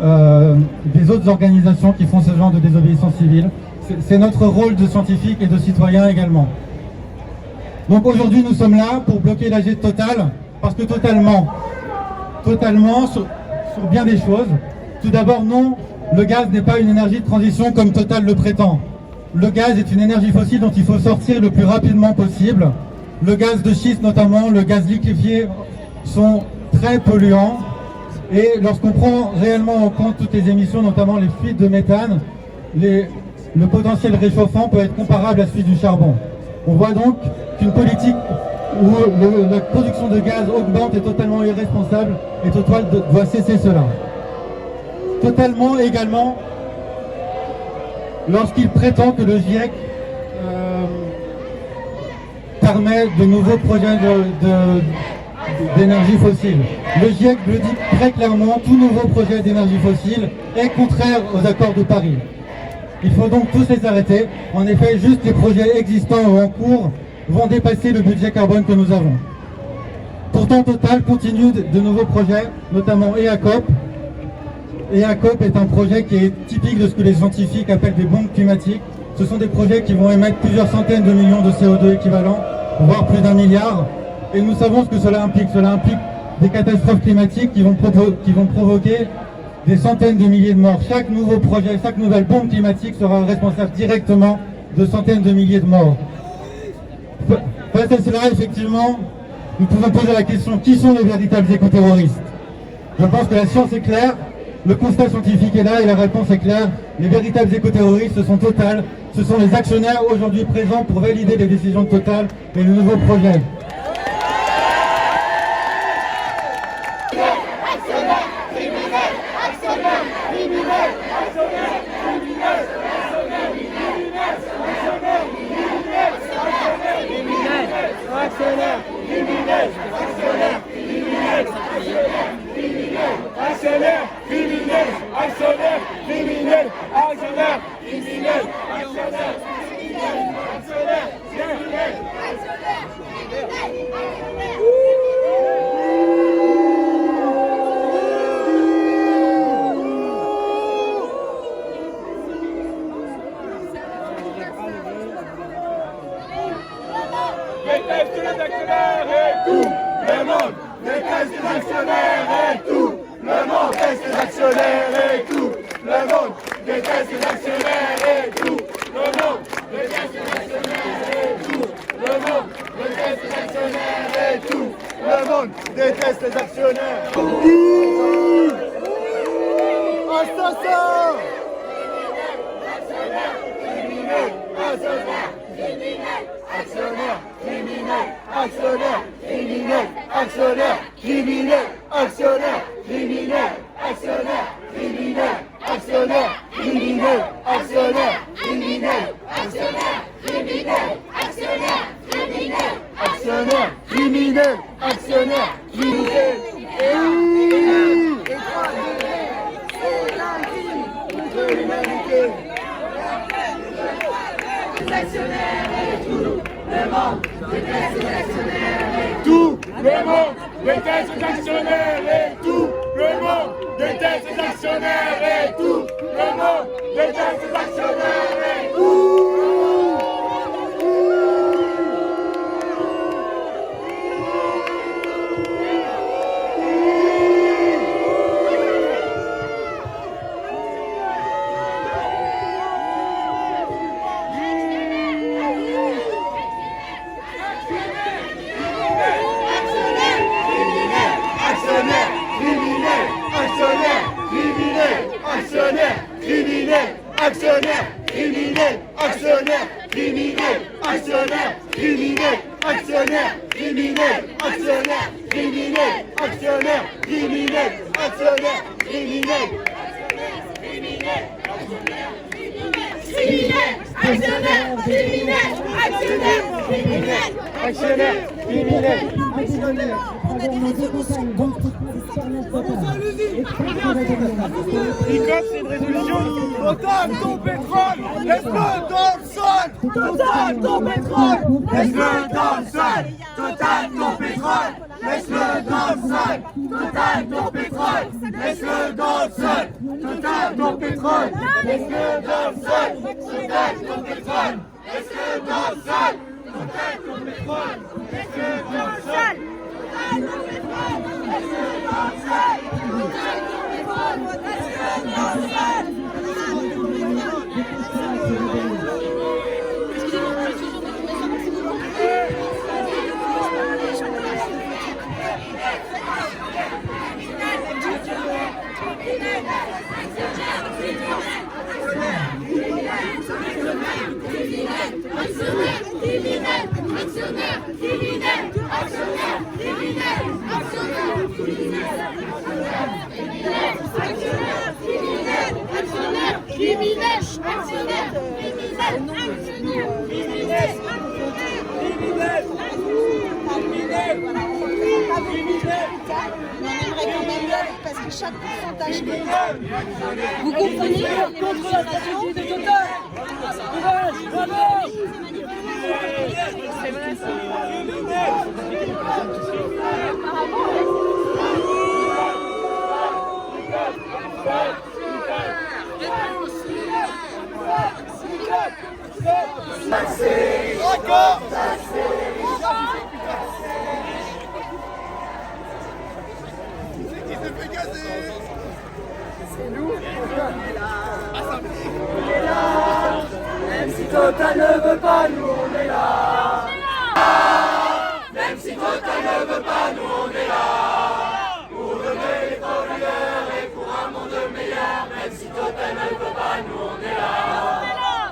des autres organisations qui font ce genre de désobéissance civile. C'est notre rôle de scientifique et de citoyen également. Donc aujourd'hui, nous sommes là pour bloquer l'AG de Total, parce que totalement sur bien des choses. Tout d'abord, non, le gaz n'est pas une énergie de transition comme Total le prétend. Le gaz est une énergie fossile dont il faut sortir le plus rapidement possible. Le gaz de schiste notamment, le gaz liquéfié sont très polluants. Et lorsqu'on prend réellement en compte toutes les émissions, notamment les fuites de méthane, le potentiel réchauffant peut être comparable à celui du charbon. On voit donc qu'une politique où la production de gaz augmente est totalement irresponsable et Total doit cesser cela. Totalement également, lorsqu'il prétend que le GIEC permet de nouveaux projets d'énergie fossile. Le GIEC le dit très clairement, tout nouveau projet d'énergie fossile est contraire aux accords de Paris. Il faut donc tous les arrêter. En effet, juste les projets existants ou en cours vont dépasser le budget carbone que nous avons. Pourtant, Total continue de nouveaux projets, notamment EACOP. EACOP est un projet qui est typique de ce que les scientifiques appellent des bombes climatiques. Ce sont des projets qui vont émettre plusieurs centaines de millions de CO2 équivalents, voire plus d'1 milliard. Et nous savons ce que cela implique. Cela implique des catastrophes climatiques qui vont provoquer des centaines de milliers de morts. Chaque nouveau projet, chaque nouvelle bombe climatique sera responsable directement de centaines de milliers de morts. Face à cela, effectivement, nous pouvons poser la question, qui sont les véritables écoterroristes? Je pense que la science est claire, le constat scientifique est là et la réponse est claire. Les véritables écoterroristes, ce sont Total, ce sont les actionnaires aujourd'hui présents pour valider les décisions de Total et le nouveau projet.
Déteste les actionnaires. Assassin. Actionnaire criminel, actionnaire criminel, actionnaire criminel, actionnaire criminel, actionnaire criminel, actionnaire criminel, actionnaire criminel, actionnaire criminel, actionnaire criminel, actionnaire criminel, actionnaire criminel.
Tout le monde déteste les actionnaires et tout le monde déteste les actionnaires et tout le monde déteste les actionnaires et tout.
Actionnaire criminel, actionnaire criminel, actionnaire criminel, actionnaire criminel, actionnaire criminel, actionnaire criminel, actionnaire criminel, actionnaire criminel, actionnaire criminel.
ICOP, c'est une résolution. Total ton pétrole, laisse-le dans le sol. Total ton pétrole, laisse-le dans le sol. Total ton pétrole, laisse-le dans le sol. Total ton pétrole, laisse-le dans le sol. Total ton pétrole, laisse-le dans le sol. Total ton pétrole, laisse-le dans le sol. Total ton pétrole, laisse-le dans le sol. Total ton pétrole, laisse-le dans le sol. Total ton pétrole, laisse-le dans le sol.
Parce que chaque pourcentage compte. Vous comprenez que les manifestations de Total. Courage, bravo. C'est vrai ça.
Même si Total ne veut pas, nous on est là. Même si Total ne veut pas, nous on est là. Pour lever les pollueurs et pour un monde meilleur. Même si Total ne veut pas, nous on est là.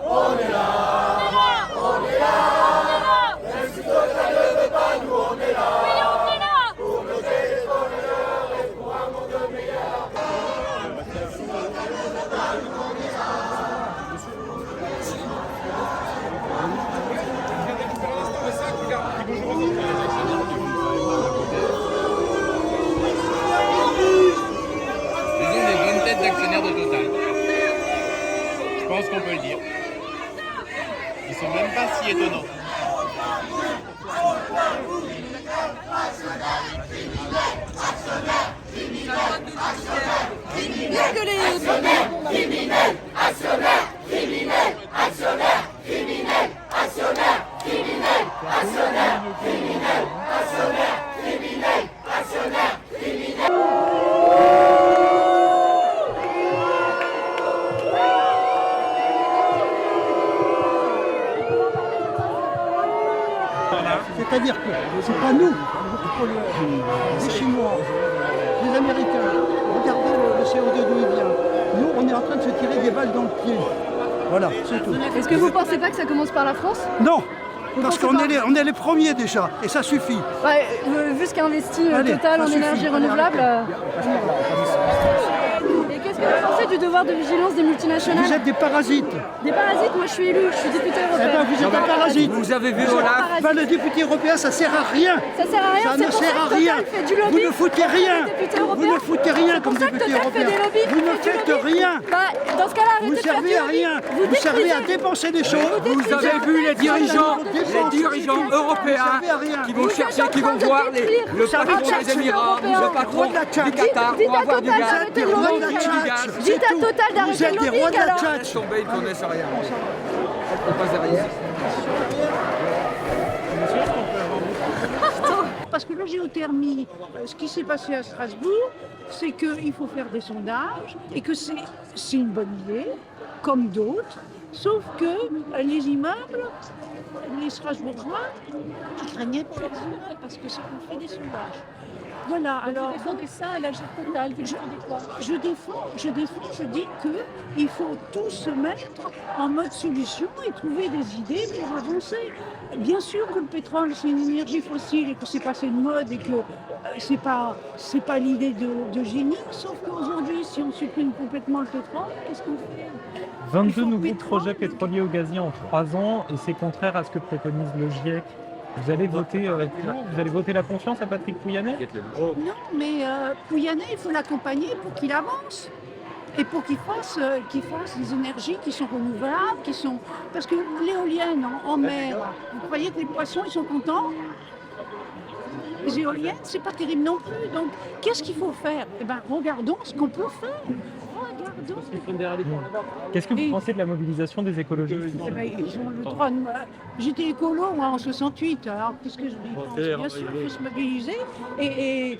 On est là. On est là. Même si Total ne veut pas, nous on est là. Pour lever les pollueurs et pour un monde meilleur. Même si Total ne veut pas, nous on est là.
Ils ont des bonnes têtes d'actionnaires de Total. Je pense qu'on peut le dire. Ils sont même pas si étonnants.
Bien que les criminels, actionnaires, criminels, actionnaires, criminels, actionnaires, criminels, actionnaires, criminels, actionnaires, criminels, actionnaires, criminels.
C'est-à-dire que c'est pas nous, les Chinois, les Américains. Regardez le CO2 d'où il vient. Nous, on est en train de se tirer des balles dans le pied. Voilà, c'est tout.
Est-ce que vous pensez pas que ça commence par la France?
Non, parce qu'on est les premiers déjà, et ça suffit.
Ouais, vu ce qu'a investi Total en énergie renouvelable. Et qu'est-ce que vous pensez du devoir de vigilance des multinationales?
Vous êtes des parasites.
Des parasites? Moi je suis élu, je suis député européen.
Eh ben, vous êtes un parasite.
Vous avez vu
Olaf? Le député européen, ça sert à rien.
Ça sert à rien.
Ça ne sert à rien. Vous ne foutez rien. Vous ne foutez rien comme député européen. Vous ne faites rien.
Dans ce cas-là,
vous servez à rien. Vous servez à dépenser des choses.
Vous avez vu les dirigeants européens qui vont chercher, qui vont voir le patron des Émirats, le patron du Qatar pour avoir du gaz.
Dites à Total d'arrêter le lobbying alors.
Laisse tomber, ils ne connaissent rien. On passe derrière.
Parce que la géothermie, ce qui s'est passé à Strasbourg, c'est qu'il faut faire des sondages et que c'est une bonne idée, comme d'autres, sauf que les immeubles, les Strasbourgeois, ils craignaient pour les immeubles parce que c'est qu'on fait des sondages. Voilà, alors ça à la Total, je dis qu'il faut tous se mettre en mode solution et trouver des idées pour avancer. Bien sûr que le pétrole c'est une énergie fossile et que c'est passé de mode et que c'est pas l'idée de génie, sauf qu'aujourd'hui si on supprime complètement le pétrole, qu'est-ce qu'on fait?
22 nouveaux projets pétroliers ou gaziers en 3 ans et c'est contraire à ce que préconise le GIEC. Vous allez voter la confiance à Patrick Pouyanné?
Non, mais Pouyanné, il faut l'accompagner pour qu'il avance. Et pour qu'il fasse des énergies qui sont renouvelables, parce que l'éolienne en mer, vous croyez que les poissons ils sont contents? les éoliennes, c'est pas terrible non plus. Donc, qu'est-ce qu'il faut faire? Eh bien, regardons ce qu'on peut faire. Regardons.
Qu'est-ce que vous pensez de la mobilisation des écologistes?
Eh ben, ils ont le droit de... J'étais écolo, moi, en 68. Alors, qu'est-ce que je dis? Bien sûr, il faut se mobiliser. Et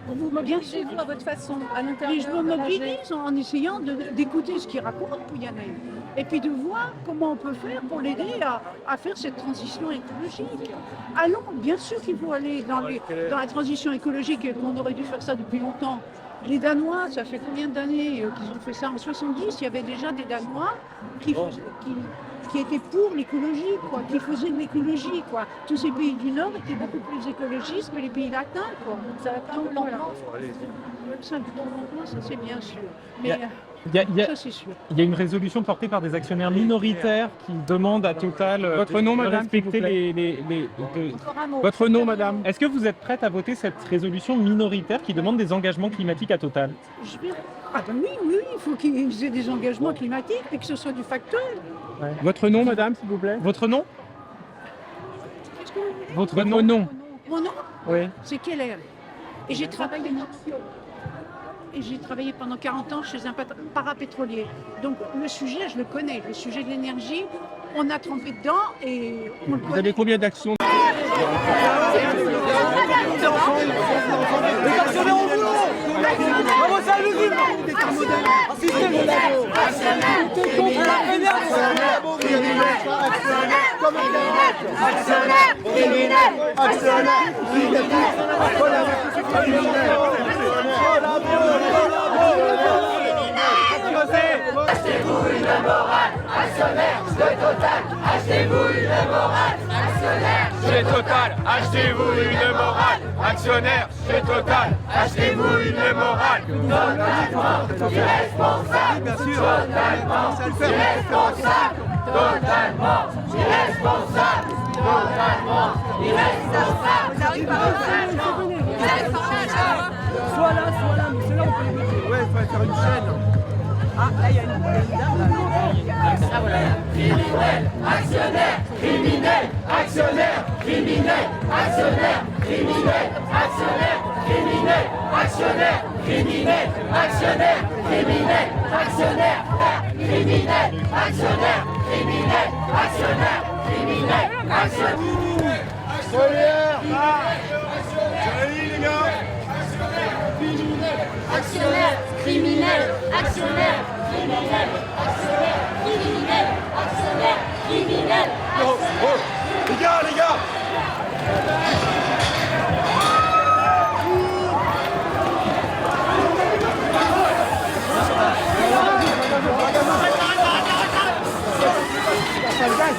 vous mobilisez-vous à votre façon, à l'intérieur. Je me mobilise en essayant d'écouter ce qu'ils racontent, Pouyanné. Et puis de voir comment on peut faire pour l'aider à faire cette transition écologique. Allons, bien sûr qu'il faut aller dans la transition écologique et qu'on aurait dû faire ça depuis longtemps. Les Danois, ça fait combien d'années qu'ils ont fait ça? En 70, il y avait déjà des Danois qui étaient pour l'écologie, quoi, qui faisaient de l'écologie, quoi. Tous ces pays du Nord étaient beaucoup plus écologistes que les pays latins, quoi. Ça attend l'emploi. Ça, c'est bien sûr. Mais ça, c'est sûr.
Il y a une résolution portée par des actionnaires minoritaires qui demandent à Total
Votre nom,
de
madame,
respecter
Votre nom, madame.
Est-ce que vous êtes prête à voter cette résolution minoritaire qui demande des engagements climatiques à Total?
Ah ben oui, il faut qu'ils aient des engagements climatiques et que ce soit du factuel.
Ouais.
Votre nom, madame, s'il vous plaît.
Votre nom?
Votre nom.
Mon nom?
Oui.
C'est Keller. Et j'ai travaillé pendant 40 ans chez un parapétrolier. Donc le sujet, je le connais. Le sujet de l'énergie, on a trempé dedans et on le connaît.
Vous avez combien d'actions?
Bravo, ça le dit.
Achetez-vous une morale, actionnaire de Total. Achetez-vous une morale, actionnaire
Chez Total, achetez-vous une morale. Actionnaire, chez Total, achetez-vous une morale.
Totalement irresponsable.
Bien sûr.
Totalement irresponsable. Totalement irresponsable. Totalement irresponsable. Vous arrivez par là.
Soit là, mais c'est là où on peut les bloquer. Ouais, il faut faire une chaîne. Ah, là, il y a une dame là.
Criminel, actionnaire, criminel, actionnaire, criminel, actionnaire, criminel, actionnaire, criminel, actionnaire, criminel, actionnaire, criminel, actionnaire, criminel, actionnaire, criminel, actionnaire, criminel, actionnaire. Actionnaire, criminel, actionnaire, criminel, actionnaire, criminel, actionnaire, criminel.
Les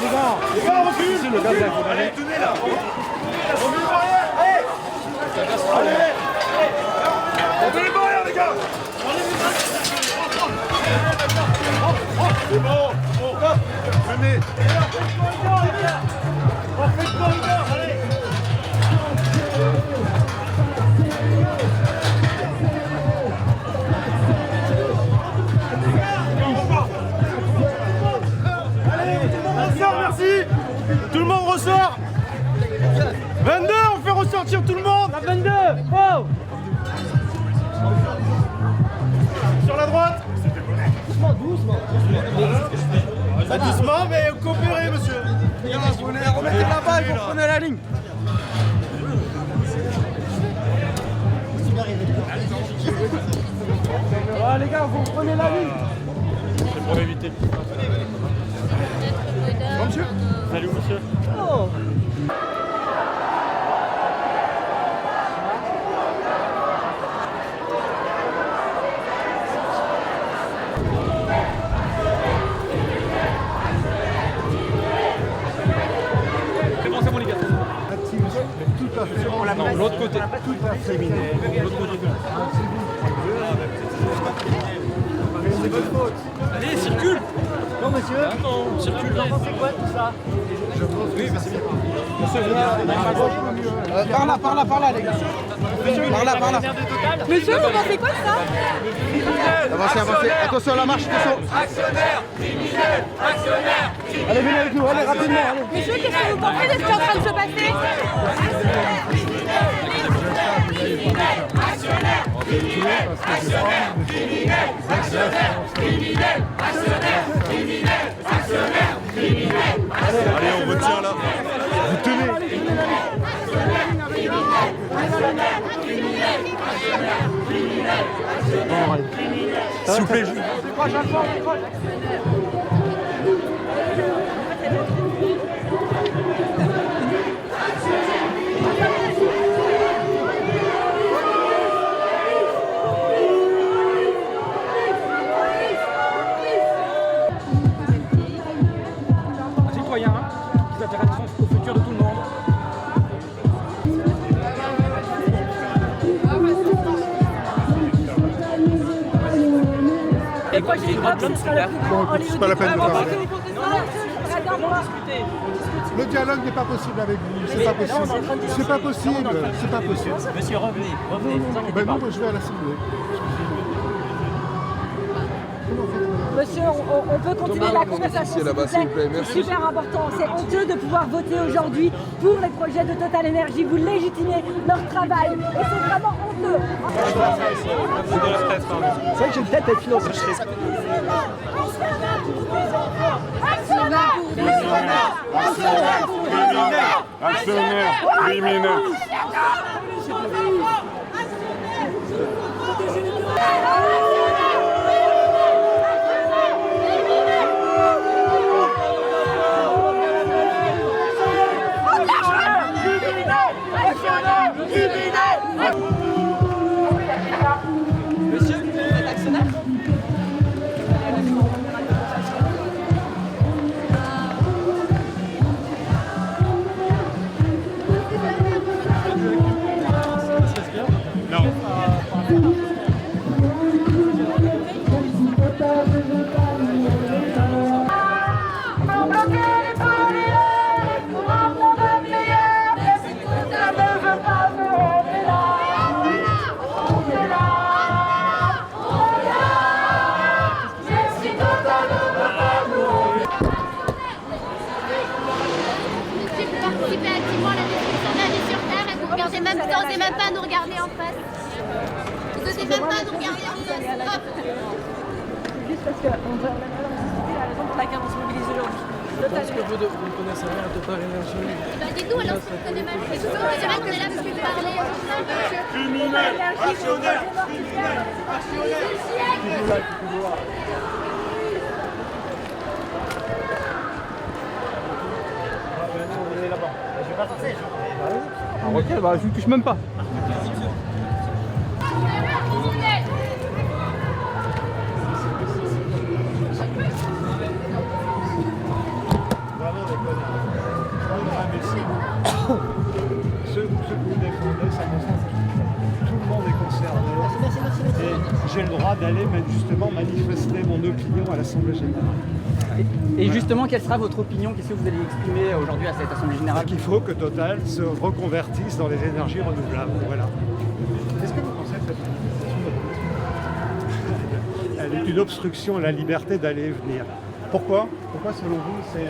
gars.
Les gars, on recule.
Allez, tenez là.
Allez.
On fait les barrières, les gars. C'est bon. Venez.
On fait le corridor, allez. Allez, tout le monde ressort, merci. Tout le monde ressort. 22, on fait ressortir tout le monde. La 22, wow. Sur la droite. Doucement. Pas doucement, mais coopérez, monsieur. Remettez là-bas et vous prenez la ligne. Ah, les gars, vous prenez la ligne.
C'est pour éviter.
Bon, monsieur.
Salut, monsieur.
Oh.
C'est bon les gars.
Tout à fait.
Non, l'autre côté.
Tout à fait.
L'autre côté.
C'est votre faute.
Allez, circule.
Non, monsieur.
Non, circule.
Vous en pensez quoi tout ça?
Je pense oui, mais c'est bien.
Par là, les gars.
Monsieur, vous pensez quoi de ça?
Avancez, avancez. Attention à la marche, attention.
Actionnaire, criminel, actionnaire, criminel.
Allez, venez avec nous, allez, rapidement, allez.
Messieurs, qu'est-ce que vous pensez de ce qui est en train de se passer?
Allez, on retient là. Vous tenez. S'il vous plaît,
Citoyen qui s'intéresse au futur de tout le monde.
Le projet IGROP, ce sera le plus grand
c'est pas la peine de parler.
Le dialogue n'est pas possible avec vous, c'est pas possible. C'est pas possible, c'est pas possible.
Monsieur, revenez, revenez.
Ben non, je vais à l'Assemblée.
Monsieur, on peut continuer la conversation, s'il vous plaît. C'est super important. C'est honteux de pouvoir voter aujourd'hui pour les projets de Total Energy. Vous légitimez leur travail. Et c'est vraiment honteux.
C'est vrai que j'ai une tête avec finance.
Actionnaire, criminel.
Monsieur, vous êtes actionnaire?
Vous n'osez même pas nous regarder en face. Vous n'osez même pas nous regarder en face.
Juste parce qu'on veut la raison pour laquelle on se mobilise aujourd'hui.
Je pense que vous ne connaissez rien à Total Energy.
Dites-nous alors si vous connaissez mal. C'est vrai qu'on est là pour parler.
Criminel, actionnaire, criminel, actionnaire.
Je vais pas forcer.
Ok, bah je ne touche même pas.
Ce que vous défendez, ça concerne tout le monde est concerné. Et j'ai le droit d'aller justement manifester mon opinion à l'Assemblée générale.
Et justement, quelle sera votre opinion? Qu'est-ce que vous allez exprimer aujourd'hui à cette Assemblée générale?
Il faut que Total se reconvertisse dans les énergies renouvelables. Voilà. Qu'est-ce que vous pensez de cette manifestation? Elle est une obstruction à la liberté d'aller et venir. Pourquoi? Pourquoi selon vous c'est...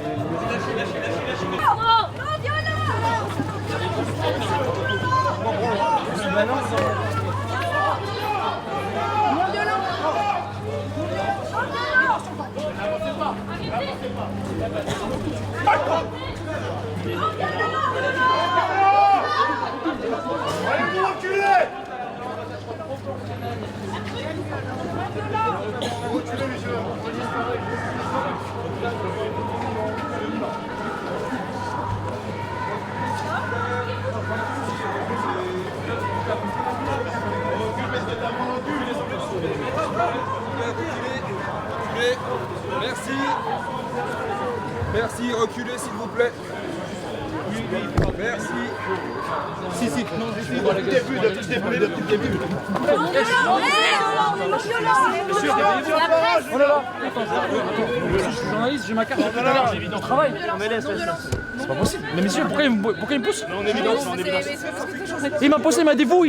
Merci. Merci, reculez s'il vous plaît. Merci.
Si, non, depuis le début.
Oh là là. Je suis journaliste, j'ai ma carte depuis tout à l'heure, je travaille. C'est pas possible. Mais messieurs, pourquoi il me pousse?
On est évident, on est évident.
Il m'a poussé, il m'a dit vous.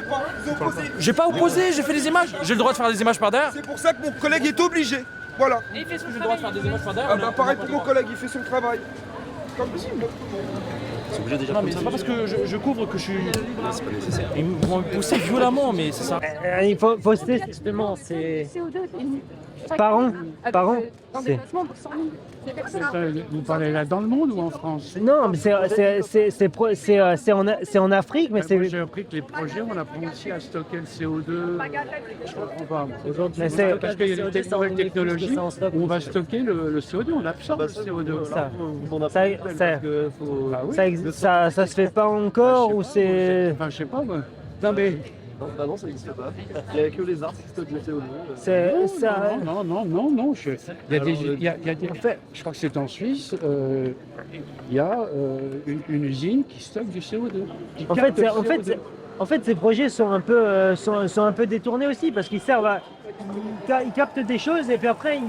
quoi? Vous opposez?
J'ai pas opposé, j'ai fait des images. J'ai le droit de faire des images par derrière.
C'est pour ça que mon collègue est obligé. Voilà.
Et il fait ce que j'ai le droit de faire des images par derrière.
Ah bah pareil pour mon collègue, il fait son travail. Comme possible.
Non mais c'est pas parce que je couvre que je suis... Ils vont me pousser violemment, mais c'est ça.
Il faut poster justement, c'est... Par an.
Vous parlez là dans le monde ou en France?
Non, mais c'est en Afrique, mais c'est...
J'ai appris que les projets, on apprend aussi à stocker le CO2. Je comprends pas.
Mais c'est
parce qu'il y a des nouvelles technologies où on va stocker le CO2, on absorbe le CO2.
Ça se fait pas encore ou c'est...
Enfin, je sais pas moi. Non mais...
Non, ça n'existe pas. Il n'y a que les arbres qui stockent le CO2.
Non. Il y a des... En fait, je crois que c'est en Suisse, il y a une usine qui stocke du CO2.
En fait, ces projets sont un peu détournés aussi parce qu'ils servent à... Ils captent des choses et puis après,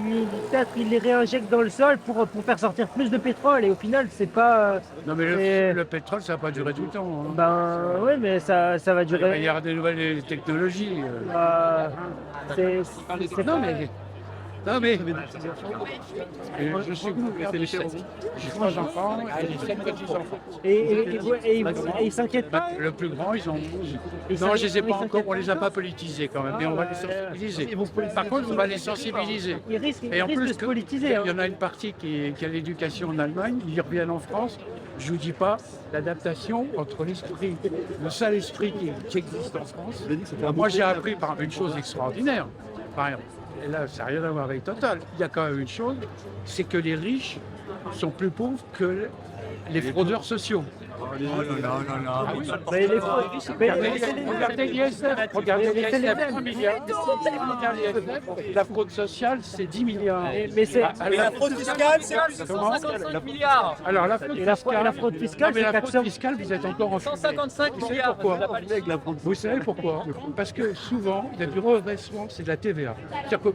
peut-être ils les réinjectent dans le sol pour faire sortir plus de pétrole et au final, c'est pas...
Non mais le pétrole, ça va pas durer tout le temps. Hein.
Ben oui, mais ça va durer...
Il y aura des nouvelles technologies. Non mais je suis j'ai 3 enfants et j'ai 7 petits-enfants.
Et ils s'inquiètent pas?
Le plus grand, ils ont... Non, je les ai pas encore, on les a pas politisés quand même, mais on va les sensibiliser. Par contre, on va les sensibiliser.
Et en plus,
il y en a une partie qui a l'éducation en Allemagne, ils reviennent en France. Je vous dis pas l'adaptation entre l'esprit, le sale esprit qui existe en France. Moi, j'ai appris par exemple une chose extraordinaire. Par exemple, et là, ça n'a rien à voir avec Total. Il y a quand même une chose, c'est que les riches sont plus pauvres que les fraudeurs sociaux. Regardez l'ISF, regardez l'ISF, 1 milliard. La fraude sociale, c'est 10 milliards.
Mais
la fraude fiscale, c'est 155 milliards.
Alors la fraude fiscale,
c'est 400.
Vous êtes encore en
155 milliards.
Vous savez pourquoi? Parce que souvent, il y a du redressement, c'est de la TVA. C'est-à-dire que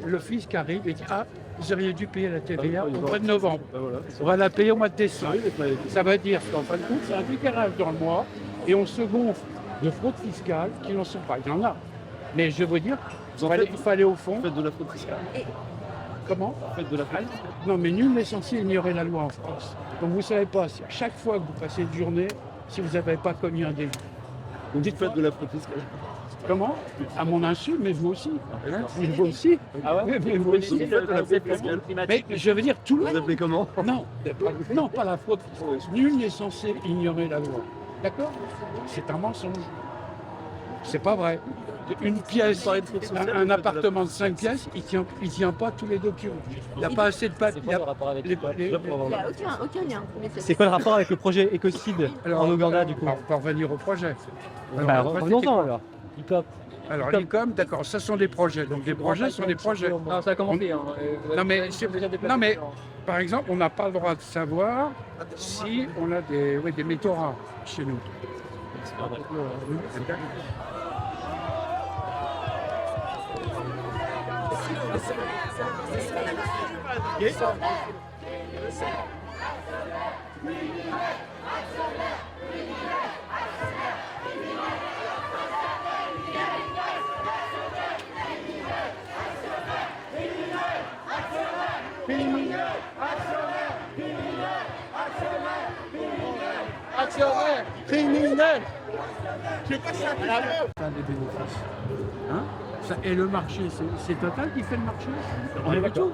le fisc arrive et dit « Ah, vous auriez dû payer la TVA au mois de novembre. On va la payer au mois de décembre. » Ça veut dire qu'en fin de compte, c'est un décalage dans le mois et on se gonfle de fraude fiscale qui n'en sont pas. Il y en a. Mais je veux dire, il fallait au fond...
Faites de la fraude fiscale.
Comment?
Faites de la fraude.
Non, mais nul n'est censé ignorer la loi en France. Donc vous ne savez pas, si à chaque fois que vous passez une journée, si vous n'avez pas commis un délit.
Vous dites faites de la fraude fiscale.
Comment? À mon insu, mais vous aussi. Mais vous aussi.
Ah ouais?
Mais vous aussi. Mais je veux dire, tout le monde.
Vous appelez comment?
Non, pas la fraude. Nul n'est censé ignorer la loi. D'accord? C'est un mensonge. C'est pas vrai. Une pièce, un appartement de 5 pièces, il tient pas tous les documents. Il n'y a pas assez de papier. Il n'y a
aucun lien.
C'est quoi le rapport avec le projet Ecocide en Ouganda du coup?
On va revenir au projet.
Revenons-en alors. ICOP.
Alors l'ICOM, d'accord, ça sont des projets. Donc les projets sont des projets.
Non, ça a commencé.
Non mais, par exemple, on n'a pas le droit de savoir si on a des métaux rares chez nous.
Actionnaire criminel.
Un des bénéfices. Hein? Et le marché, c'est Total qui fait le marché?
On est d'accord.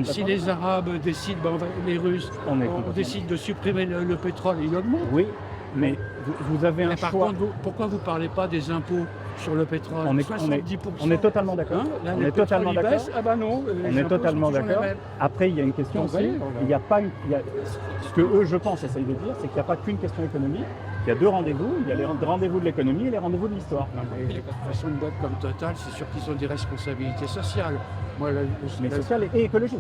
Si les Arabes décident, les Russes, on décide de supprimer le pétrole, il augmente.
Oui, mais vous avez un choix.
Par contre, pourquoi vous ne parlez pas des impôts sur le pétrole?
On est totalement d'accord.
Hein?
On est totalement d'accord.
Ah bah non.
On est totalement d'accord. Après, il y a une question aussi. Il y a pas ce que eux, je pense, essayent de dire, c'est qu'il n'y a pas qu'une question économique. Il y a 2 rendez-vous. Il y a les rendez-vous de l'économie et les rendez-vous de l'histoire.
De toute façon, une boîte comme Total, c'est sûr qu'ils ont des responsabilités sociales.
Mais sociales et écologiques.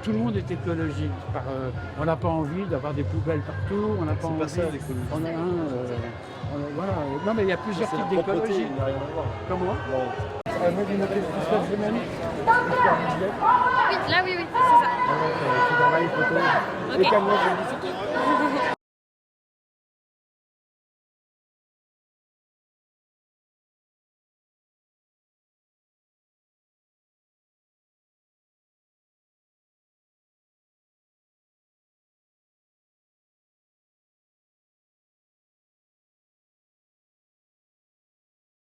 Tout le monde est écologique. On n'a pas envie d'avoir des poubelles partout. On n'a pas envie.
C'est pas ça l'écologie.
On a voilà. Non, mais il y a plusieurs types d'écologie. Comment?
Oui, là, oui, c'est ça.
Tu travailles photo.
Ok.